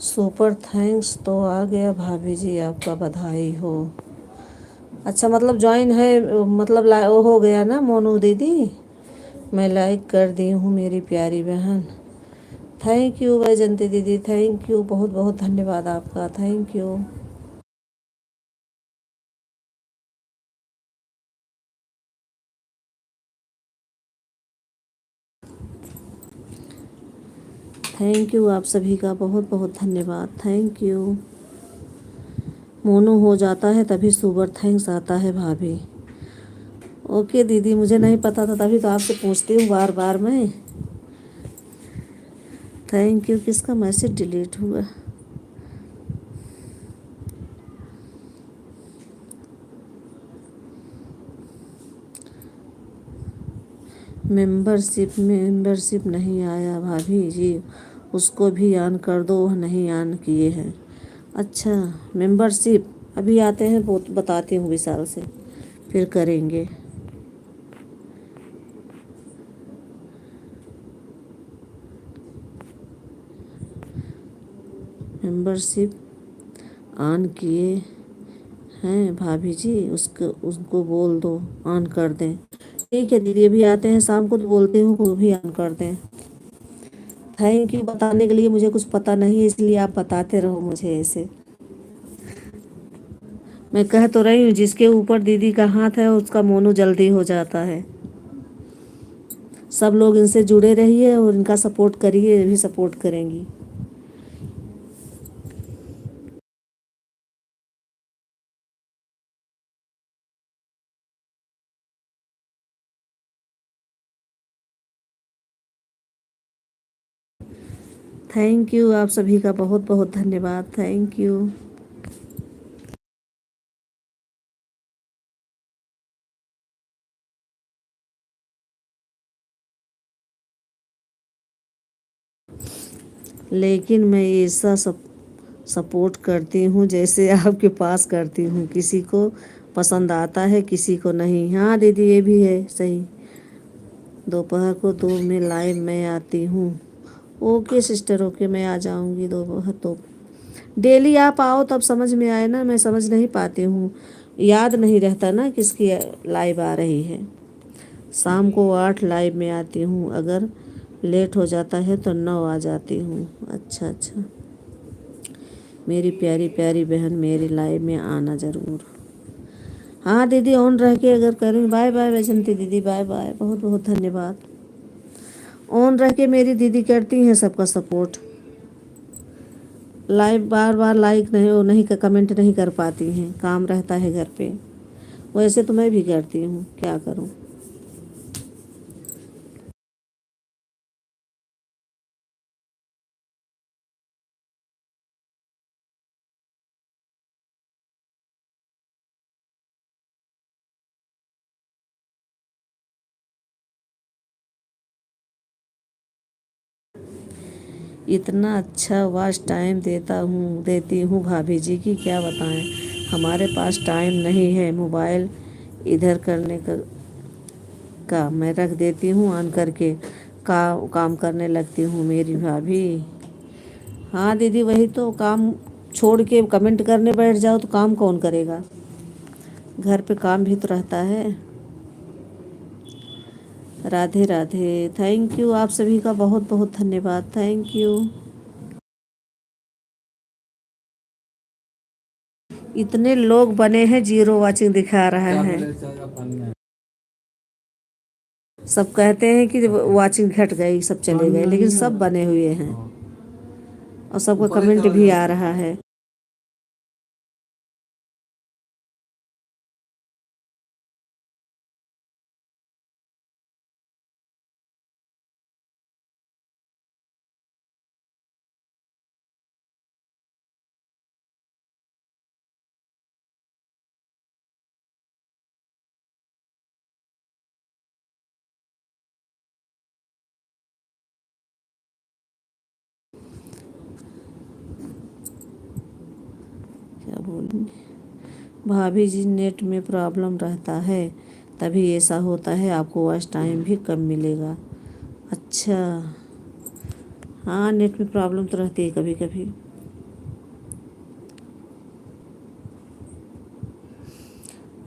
सुपर थैंक्स तो आ गया भाभी जी आपका, बधाई हो। अच्छा, मतलब ज्वाइन है, मतलब वो हो गया ना मोनू दीदी। मैं लाइक कर दी हूँ मेरी प्यारी बहन। थैंक यू वैजंती दीदी, थैंक यू, बहुत बहुत धन्यवाद आपका, थैंक यू। थैंक यू आप सभी का, बहुत बहुत धन्यवाद, थैंक यू। मोनू हो जाता है तभी सुपर थैंक्स आता है भाभी। ओके दीदी, मुझे नहीं पता था, तभी तो आपसे पूछती हूँ बार बार मैं। Thank you. किसका मैसेज डिलीट हुआ? मेंबरशिप नहीं आया भाभी जी, उसको भी ऑन कर दो, वह नहीं ऑन किए हैं। अच्छा, मेंबरशिप अभी आते हैं, बहुत बताती हूँ विशाल से, फिर करेंगे। मेंबरशिप ऑन किए हैं भाभी जी, उसको उनको बोल दो ऑन कर दें। ठीक है दीदी, अभी आते हैं, शाम को तो बोलती हूँ वो भी ऑन कर दें। थैंक यू बताने के लिए, मुझे कुछ पता नहीं है इसलिए आप बताते रहो मुझे ऐसे। मैं कह तो रही हूँ, जिसके ऊपर दीदी का हाथ है उसका मोनू जल्दी हो जाता है। सब लोग इनसे जुड़े रहिए और इनका सपोर्ट करिए, ये भी सपोर्ट करेंगी। थैंक यू आप सभी का, बहुत बहुत धन्यवाद, थैंक यू। लेकिन मैं ऐसा सपोर्ट करती हूँ जैसे आपके पास करती हूँ, किसी को पसंद आता है किसी को नहीं। हाँ दीदी, ये भी है सही। दोपहर को 2 में लाइव में आती हूँ। ओके सिस्टर, ओके, मैं आ जाऊँगी दोपहर तो। डेली आप आओ तब समझ में आए ना, मैं समझ नहीं पाती हूँ, याद नहीं रहता ना किसकी लाइव आ रही है। शाम को 8 लाइव में आती हूँ, अगर लेट हो जाता है तो 9 आ जाती हूँ। अच्छा अच्छा, मेरी प्यारी प्यारी बहन, मेरी लाइव में आना ज़रूर। हाँ दीदी, ऑन रह के अगर करें। बाय बाय वैजंती दीदी, बाय बाय, बहुत बहुत धन्यवाद। ऑन रह के मेरी दीदी करती हैं सबका सपोर्ट। लाइव बार बार लाइक नहीं, वो नहीं, कमेंट नहीं कर पाती हैं, काम रहता है घर पे। वैसे तो मैं भी करती हूँ, क्या करूँ। इतना अच्छा वॉच टाइम देती हूँ भाभी जी की क्या बताएं। हमारे पास टाइम नहीं है, मोबाइल इधर करने का मैं रख देती हूँ ऑन करके, काम करने लगती हूँ मेरी भाभी। हाँ दीदी, वही तो, काम छोड़ के कमेंट करने बैठ जाओ तो काम कौन करेगा? घर पे काम भी तो रहता है। राधे राधे। थैंक यू, आप सभी का बहुत बहुत धन्यवाद। Thank you. इतने लोग बने हैं, जीरो वाचिंग दिखा रहा है। सब कहते हैं कि वाचिंग घट गई, सब चले गए, लेकिन सब बने हुए हैं और सबका कमेंट भी आ रहा है। क्या बोलूं भाभी जी, नेट में प्रॉब्लम रहता है तभी ऐसा होता है, आपको वॉच टाइम भी कम मिलेगा। अच्छा, हाँ नेट में प्रॉब्लम तो रहती है कभी कभी।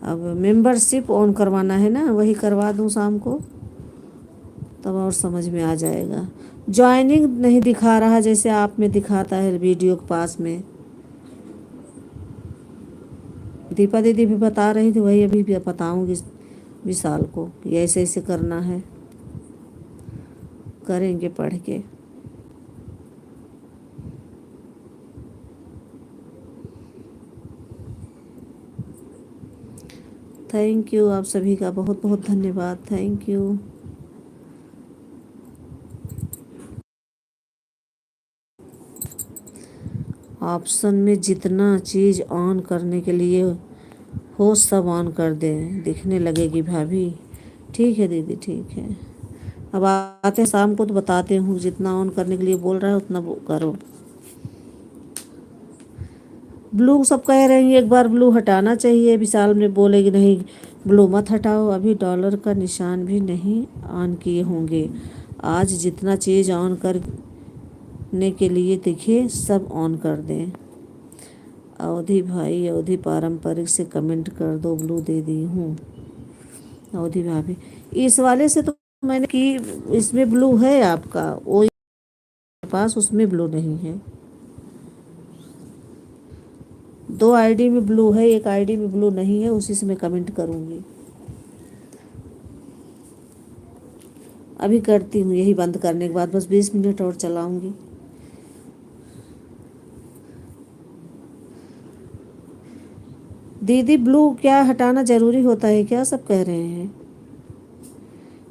अब मेंबरशिप ऑन करवाना है ना, वही करवा दूं शाम को, तब और समझ में आ जाएगा। ज्वाइनिंग नहीं दिखा रहा जैसे आप में दिखाता है वीडियो के पास में। दीपा दीदी भी बता रही थी, वही अभी भी बताऊंगी विशाल को कि ऐसे ऐसे करना है, करेंगे पढ़ के। थैंक यू, आप सभी का बहुत बहुत धन्यवाद। Thank you. ऑप्शन में जितना चीज़ ऑन करने के लिए हो सब ऑन कर दें, दिखने लगेगी भाभी। ठीक है दीदी, ठीक है। अब आते हैं शाम को तो बताते हूँ, जितना ऑन करने के लिए बोल रहा है उतना वो करो। ब्लू सब कह रहे हैं एक बार ब्लू हटाना चाहिए, विशाल ने बोले कि नहीं ब्लू मत हटाओ, अभी डॉलर का निशान भी नहीं ऑन किए होंगे। आज जितना चीज़ ऑन करने के लिए दिखे सब ऑन कर दें। अवधि भाई, अवधि पारंपरिक से कमेंट कर दो, ब्लू दे दी हूँ। अवधि भाभी, इस वाले से तो मैंने कि इसमें ब्लू है आपका, वो पास उसमें ब्लू नहीं है। 2 आईडी में ब्लू है, एक आईडी में ब्लू नहीं है, उसी से मैं कमेंट करूँगी। अभी करती हूँ, यही बंद करने के बाद बस 20 मिनट और चलाऊँगी। दीदी ब्लू क्या हटाना ज़रूरी होता है क्या, सब कह रहे हैं।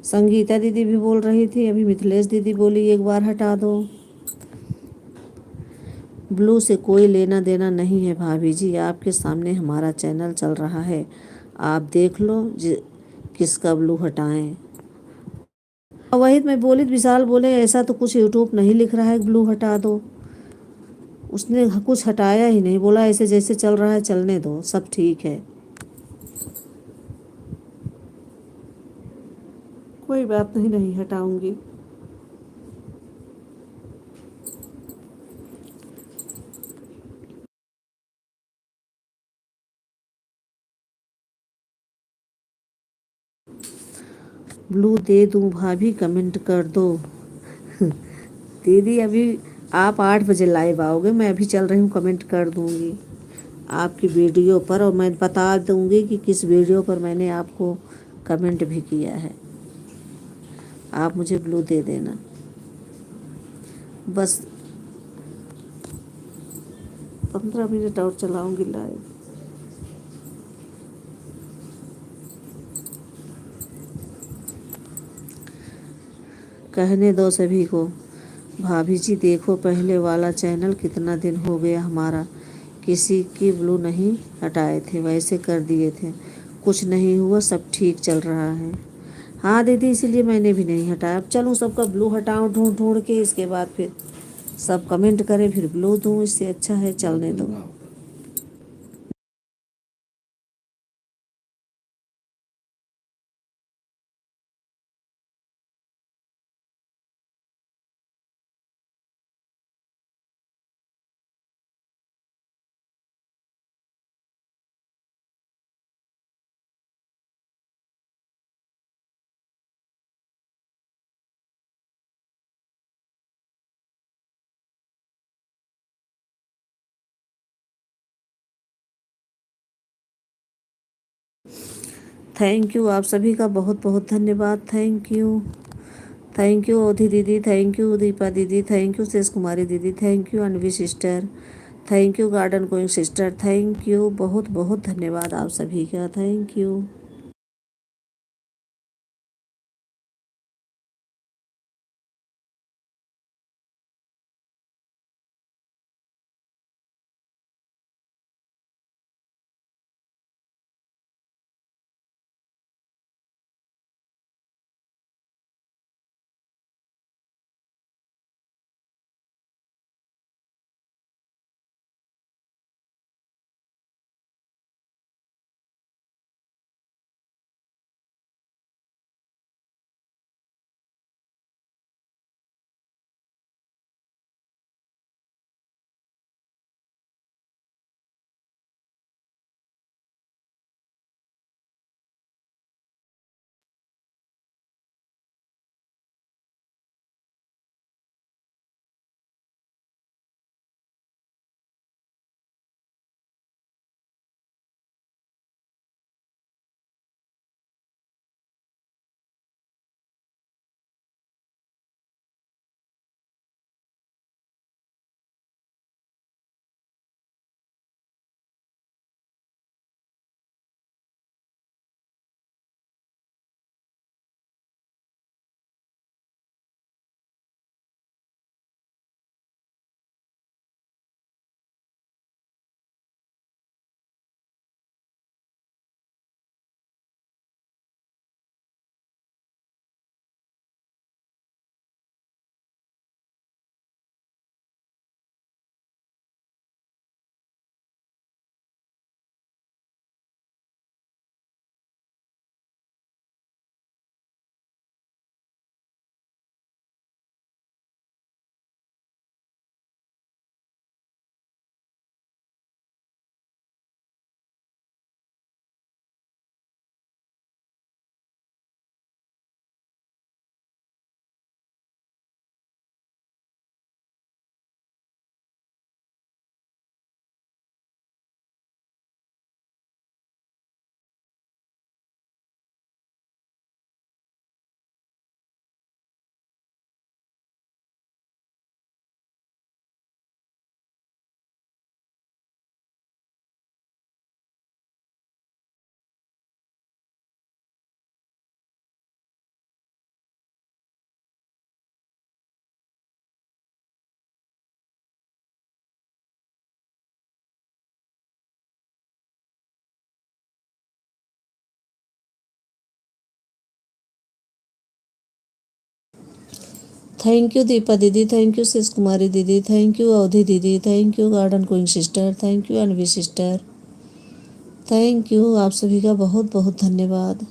संगीता दीदी भी बोल रही थी, अभी मिथिलेश दीदी बोली एक बार हटा दो। ब्लू से कोई लेना देना नहीं है भाभी जी, आपके सामने हमारा चैनल चल रहा है, आप देख लो किसका ब्लू हटाएं। वही मैं बोली, विशाल बोले ऐसा तो कुछ यूट्यूब नहीं लिख रहा है ब्लू हटा दो, उसने कुछ हटाया ही नहीं, बोला ऐसे जैसे चल रहा है चलने दो, सब ठीक है। कोई बात नहीं, नहीं हटाऊंगी। ब्लू दे दूं भाभी, कमेंट कर दो। दीदी अभी आप 8 बजे लाइव आओगे, मैं अभी चल रही हूँ, कमेंट कर दूंगी आपकी वीडियो पर, और मैं बता दूंगी कि किस वीडियो पर मैंने आपको कमेंट भी किया है। आप मुझे ब्लू दे देना बस। 15 मिनट और चलाऊंगी लाइव। कहने दो सभी को। भाभी जी देखो, पहले वाला चैनल कितना दिन हो गया हमारा, किसी की ब्लू नहीं हटाए थे, वैसे कर दिए थे, कुछ नहीं हुआ, सब ठीक चल रहा है। हाँ दीदी, इसीलिए मैंने भी नहीं हटाया। अब चलूँ सबका ब्लू हटाऊँ ढूंढ ढूंढ के, इसके बाद फिर सब कमेंट करें फिर ब्लू दूँ, इससे अच्छा है चलने दो। पूरा होता है। थैंक यू, आप सभी का बहुत बहुत धन्यवाद। Thank you, thank you Avadhi दीदी, थैंक यू दीपा दीदी, थैंक यू शेष कुमारी दीदी, thank you Anvi sister, thank you garden going sister, thank you, बहुत बहुत धन्यवाद आप सभी का। Thank you. Thank you Deepa दीदी, थैंक यू शेष कुमारी दीदी, थैंक यू अवधि दीदी, thank you garden going sister, thank you Anvi sister, thank you, आप सभी का बहुत बहुत धन्यवाद।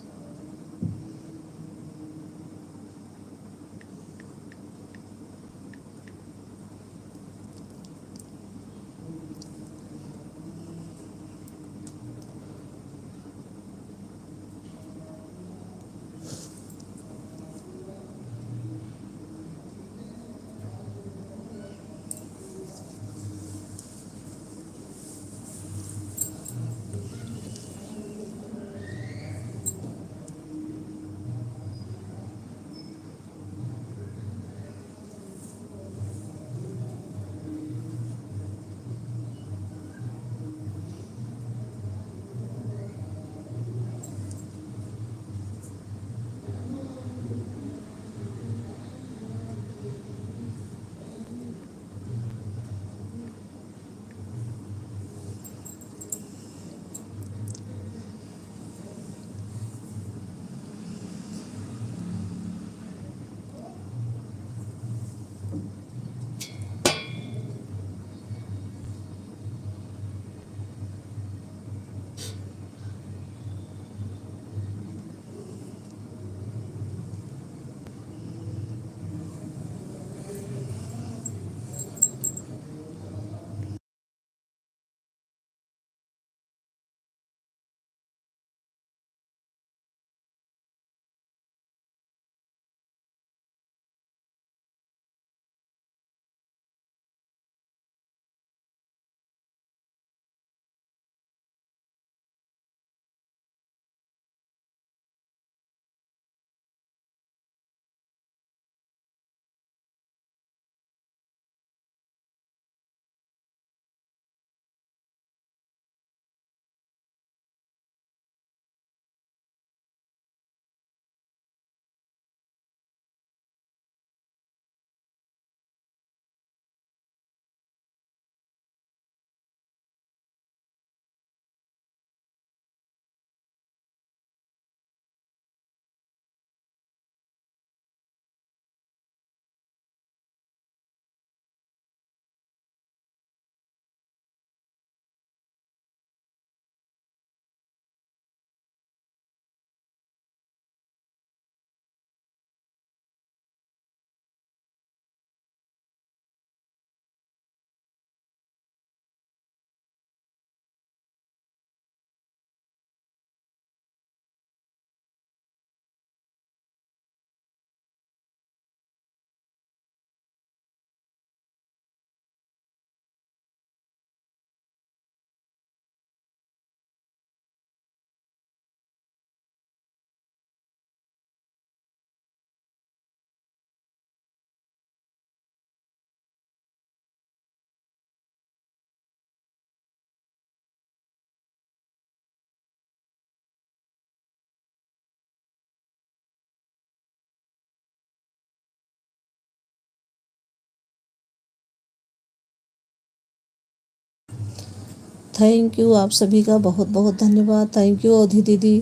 थैंक यू आप सभी का बहुत बहुत धन्यवाद। थैंक यू अवधि दीदी,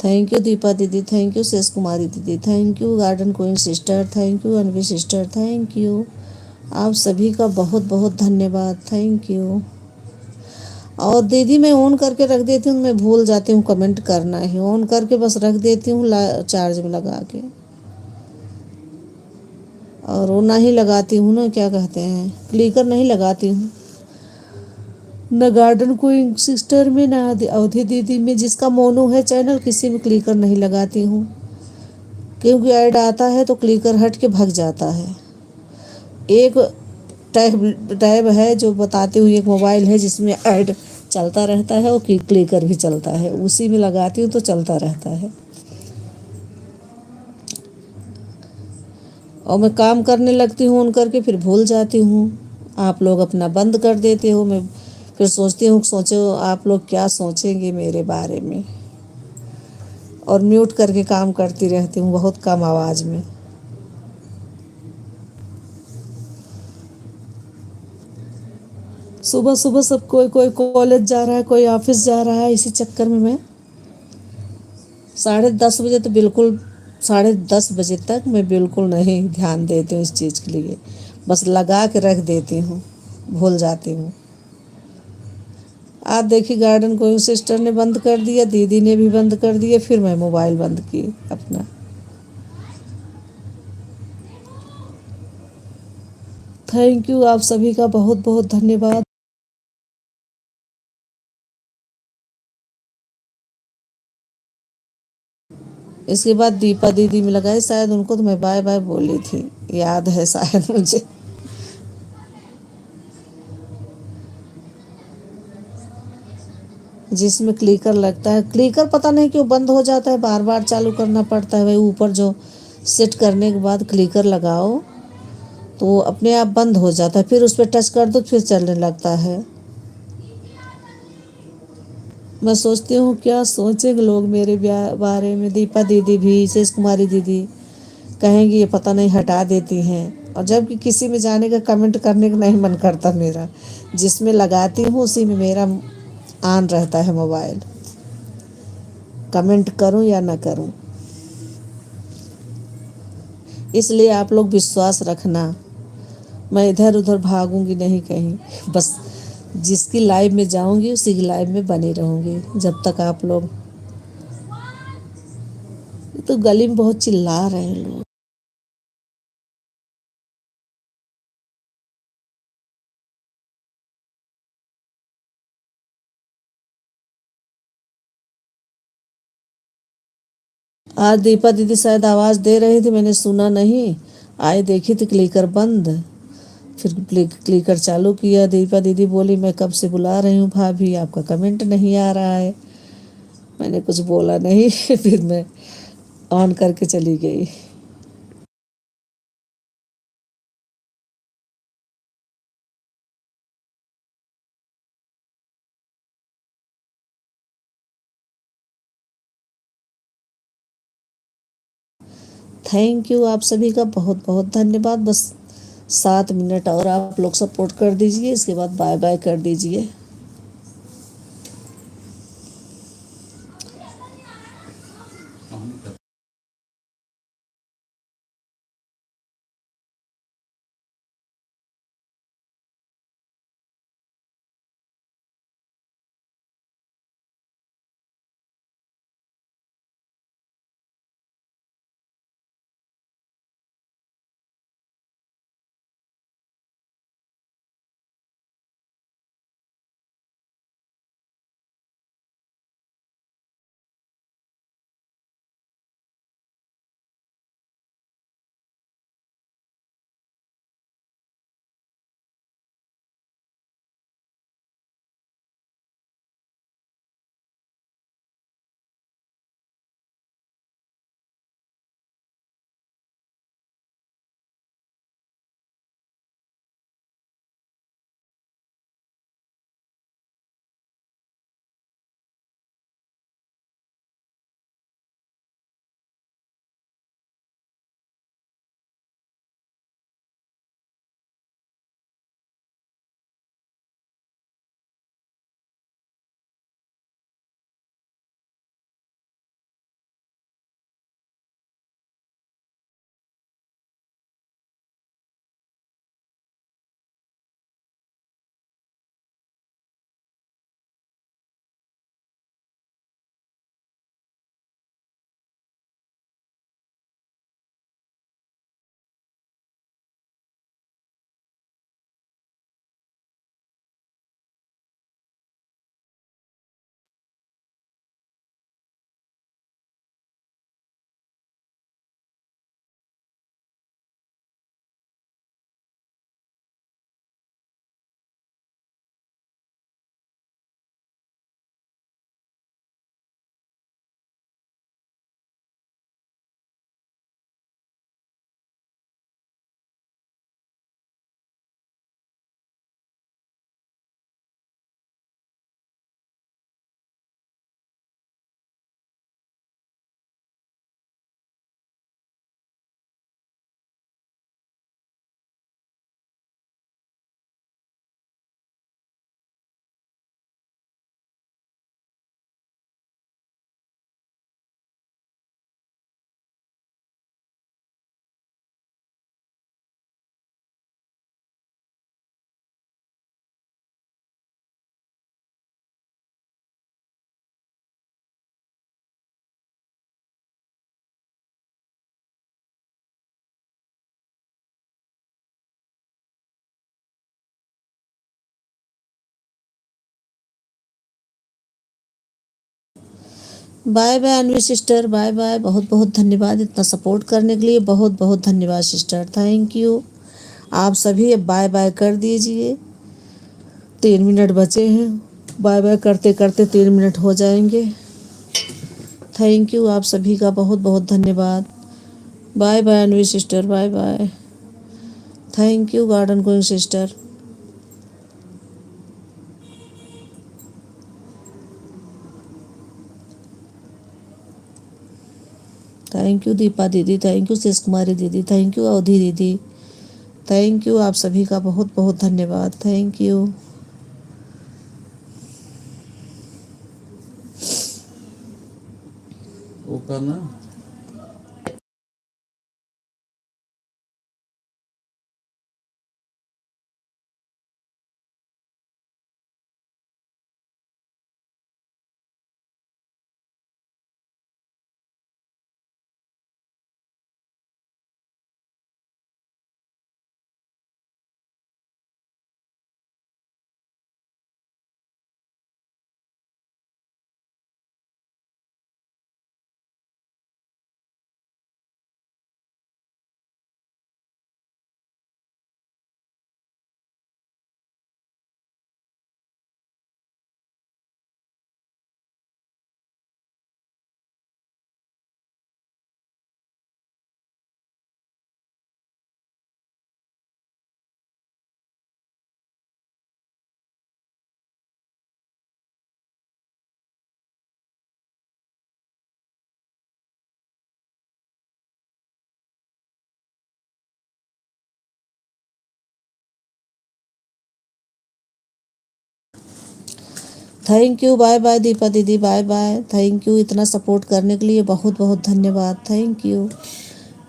थैंक यू दीपा दीदी, थैंक यू शेष कुमारी दीदी, thank you garden queen sister, thank you Anvi sister, thank you आप सभी का बहुत बहुत धन्यवाद। Thank you. और दीदी मैं ऑन करके रख देती हूँ, मैं भूल जाती हूँ कमेंट करना ही, ऑन करके बस रख देती हूँ चार्ज में लगा के, और वो नहीं लगाती हूँ ना, क्या कहते हैं, क्लिकर नहीं लगाती हूँ, न गार्डन क्वीन सिस्टर में, ना अवधि दीदी में, जिसका मोनो है चैनल किसी में क्लिकर नहीं लगाती हूँ, क्योंकि ऐड आता है तो क्लिकर हट के भाग जाता है। एक टैब है जो बताती हूँ, एक मोबाइल है जिसमें ऐड चलता रहता है, वो क्लिकर भी चलता है, उसी में लगाती हूँ तो चलता रहता है। और मैं काम करने लगती हूँ ऑन करके, फिर भूल जाती हूँ, आप लोग अपना बंद कर देते हो, मैं फिर सोचती हूँ, सोचो आप लोग क्या सोचेंगे मेरे बारे में, और म्यूट करके काम करती रहती हूँ बहुत कम आवाज़ में। सुबह सुबह सब कोई कोई कॉलेज जा रहा है, कोई ऑफिस जा रहा है, इसी चक्कर में मैं 10:30 बजे तो बिल्कुल, 10:30 बजे तक मैं बिल्कुल नहीं ध्यान देती हूँ इस चीज़ के लिए, बस लगा के रख देती हूँ, भूल जाती हूँ। आज देखिए गार्डन को सिस्टर ने बंद कर दिया, दीदी ने भी बंद कर दिया, फिर मैं मोबाइल बंद की अपना। थैंक यू आप सभी का बहुत बहुत धन्यवाद। इसके बाद दीपा दीदी में लगाई, शायद उनको तो मैं बाय बाय बोली थी, याद है शायद मुझे। जिसमें क्लिकर लगता है, क्लिकर पता नहीं क्यों बंद हो जाता है, बार बार चालू करना पड़ता है। वही ऊपर जो सेट करने के बाद क्लिकर लगाओ तो अपने आप बंद हो जाता है, फिर उस पर टच कर दो फिर चलने लगता है। मैं सोचती हूँ क्या सोचेंगे लोग मेरे बारे में, दीपा दीदी भी, शेष कुमारी दीदी कहेंगी ये पता नहीं हटा देती हैं, और जबकि किसी में जाने का कमेंट करने का नहीं मन करता मेरा, जिसमें लगाती हूँ उसी में मेरा ऑन रहता है मोबाइल, कमेंट करूँ या ना करूँ। इसलिए आप लोग विश्वास रखना, मैं इधर उधर भागूंगी नहीं कहीं, बस जिसकी लाइव में जाऊंगी उसी की लाइव में बनी रहूंगी जब तक आप लोग। तो गली में बहुत चिल्ला रहे हैं लोग। आज दीपा दीदी शायद आवाज़ दे रही थी, मैंने सुना नहीं, आए देखी थी क्लिकर बंद, फिर क्लिकर चालू किया। दीपा दीदी बोली मैं कब से बुला रही हूँ भाभी, आपका कमेंट नहीं आ रहा है। मैंने कुछ बोला नहीं फिर मैं ऑन करके चली गई। थैंक यू आप सभी का बहुत बहुत धन्यवाद। बस 7 मिनट और आप लोग सपोर्ट कर दीजिए, इसके बाद बाय बाय कर दीजिए। Bye bye Anvi sister, bye bye. बहुत बहुत धन्यवाद इतना सपोर्ट करने के लिए, बहुत बहुत धन्यवाद सिस्टर, थैंक यू। आप सभी अब बाय बाय कर दीजिए, 3 मिनट बचे हैं, बाय बाय करते करते 3 मिनट हो जाएंगे। थैंक यू आप सभी का बहुत बहुत धन्यवाद। Bye bye Anvi sister, bye bye. Thank you garden going sister. Thank you Deepa दीदी, थैंक यू शेष कुमारी दीदी, थैंक यू अवधि दीदी, थैंक यू आप सभी का बहुत बहुत धन्यवाद, थैंक यू। वो करना। Thank you, bye bye Deepa दीदी, बाय बाय। थैंक यू इतना सपोर्ट करने के लिए, बहुत बहुत धन्यवाद, थैंक यू।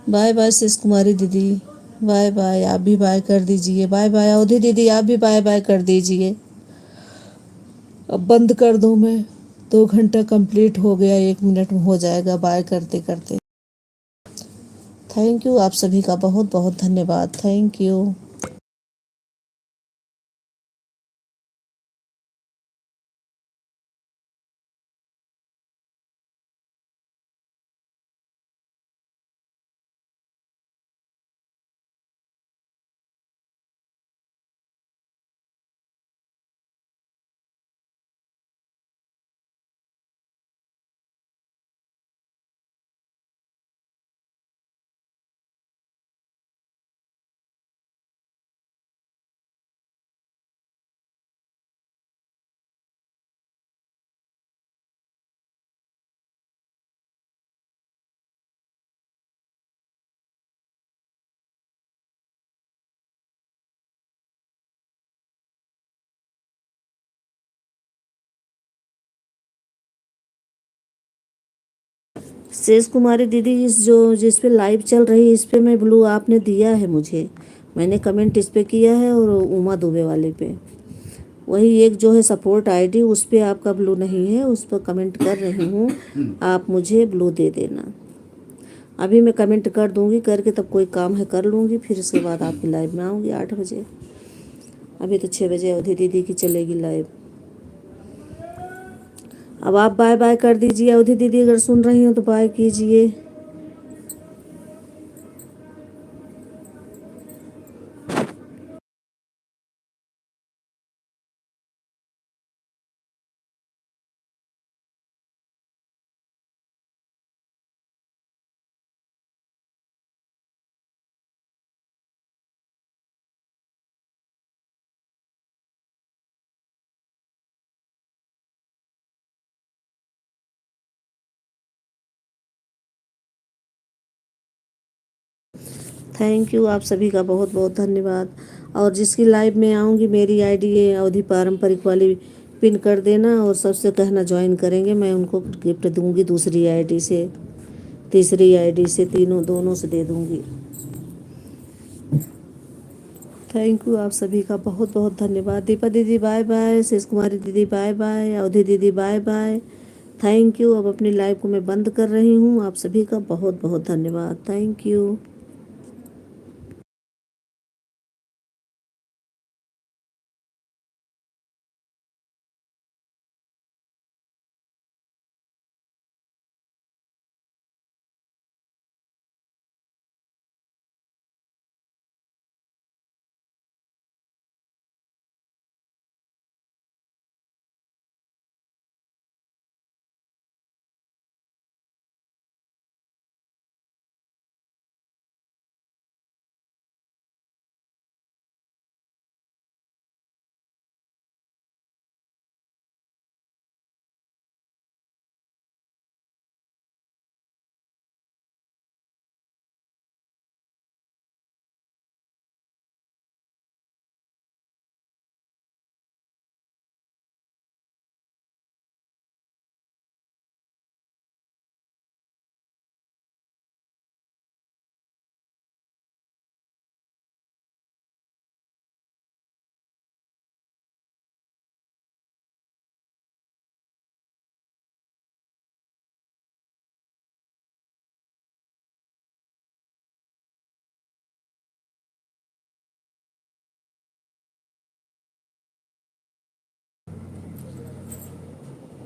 बाय बाय शेष कुमारी दीदी, बाय बाय। आप भी बाय कर दीजिए, बाय बाय अवधि दीदी, आप भी बाय बाय कर दीजिए। अब बंद कर दूं मैं? 2 घंटा कंप्लीट हो गया, 1 मिनट में हो जाएगा बाय करते करते। थैंक यू आप सभी का बहुत बहुत धन्यवाद, थैंक यू। शेष कुमारी दीदी, इस जो जिस पे लाइव चल रही है इस पे मैं ब्लू आपने दिया है मुझे, मैंने कमेंट इस पे किया है, और उमा दुबे वाले पे वही एक जो है सपोर्ट आईडी, उस पे आपका ब्लू नहीं है, उस पर कमेंट कर रही हूँ, आप मुझे ब्लू दे देना। अभी मैं कमेंट कर दूंगी, करके तब कोई काम है कर लूँगी, फिर उसके बाद आपकी लाइव में आऊँगी 8 बजे। अभी तो 6 बजे अवधि दीदी की चलेगी लाइव। अब आप बाय बाय कर दीजिए अवधि दीदी, अगर सुन रही हो तो बाय कीजिए। थैंक यू आप सभी का बहुत बहुत धन्यवाद। और जिसकी लाइव में आऊँगी मेरी आईडी ये अवधि पारंपरिक वाली पिन कर देना, और सबसे कहना ज्वाइन करेंगे, मैं उनको गिफ्ट दूंगी दूसरी आईडी से, तीसरी आईडी से, तीनों दोनों से दे दूंगी। थैंक यू आप सभी का बहुत बहुत धन्यवाद। दीपा दीदी बाय बाय, शेष कुमारी दीदी बाय बाय, अवधि दीदी बाय बाय। Thank you. अब अपनी लाइव को मैं बंद कर रही हूँ। आप सभी का बहुत बहुत धन्यवाद, थैंक यू।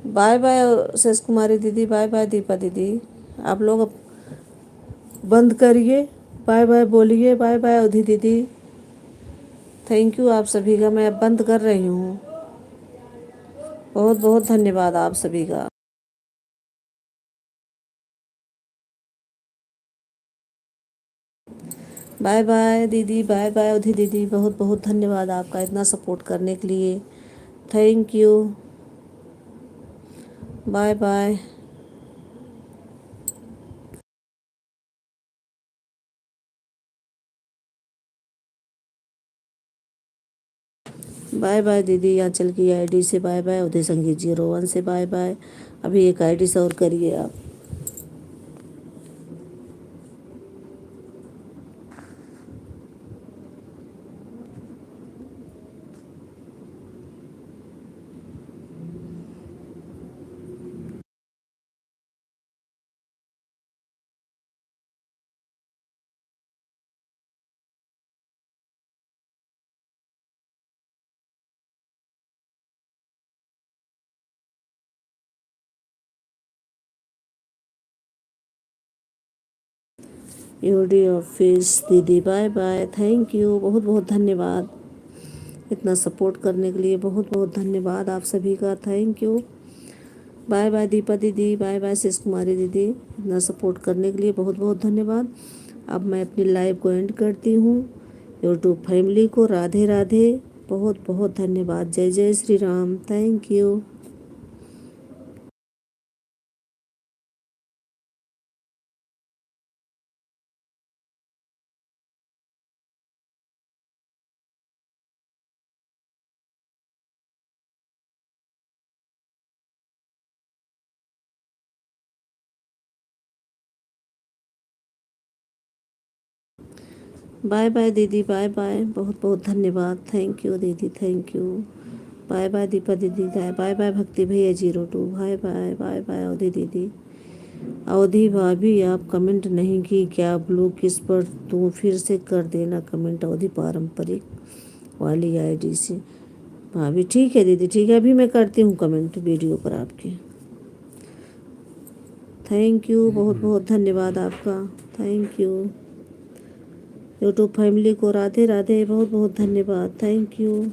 बाय बाय शेष कुमारी दीदी, बाय बाय दीपा दीदी। आप लोग बंद करिए, बाय बाय बोलिए, बाय बाय अवधि दीदी। थैंक यू आप सभी का। मैं अब बंद कर रही हूँ। बहुत बहुत धन्यवाद आप सभी का। बाय बाय दीदी, बाय बाय अवधि दीदी। बहुत बहुत धन्यवाद आपका इतना सपोर्ट करने के लिए। Thank you. Bye bye. Bye bye दीदी। आंचल की आईडी से बाय बाय। उदय संगीत 01 से बाय बाय। अभी एक आईडी से और करिए आप। यूडी ऑफिस दीदी बाय बाय। थैंक यू, बहुत बहुत धन्यवाद इतना सपोर्ट करने के लिए। बहुत बहुत धन्यवाद आप सभी का। Thank you. Bye bye Deepa दीदी, बाय बाय शेष कुमारी दीदी। इतना सपोर्ट करने के लिए बहुत बहुत धन्यवाद। अब मैं अपनी लाइव को एंड करती हूँ। यूट्यूब फैमिली को राधे राधे। बहुत बहुत धन्यवाद। जय जय Shri Ram. Thank you. Bye bye दीदी, बाय बाय। बहुत बहुत धन्यवाद। थैंक यू दीदी, thank you. Bye bye Deepa दीदी, बाय बाय भक्ति भैया 02। बाय बाय, बाय बाय अवधि दीदी। अवधि भाभी आप कमेंट नहीं की क्या? ब्लू किस पर तू फिर से कर देना कमेंट अवधि पारंपरिक वाली आईडी से। भाभी ठीक है दीदी, ठीक है। अभी मैं करती हूँ कमेंट वीडियो पर आपके। थैंक यू, बहुत बहुत धन्यवाद आपका। Thank you. यूट्यूब फैमिली को राधे राधे। बहुत बहुत धन्यवाद। Thank you.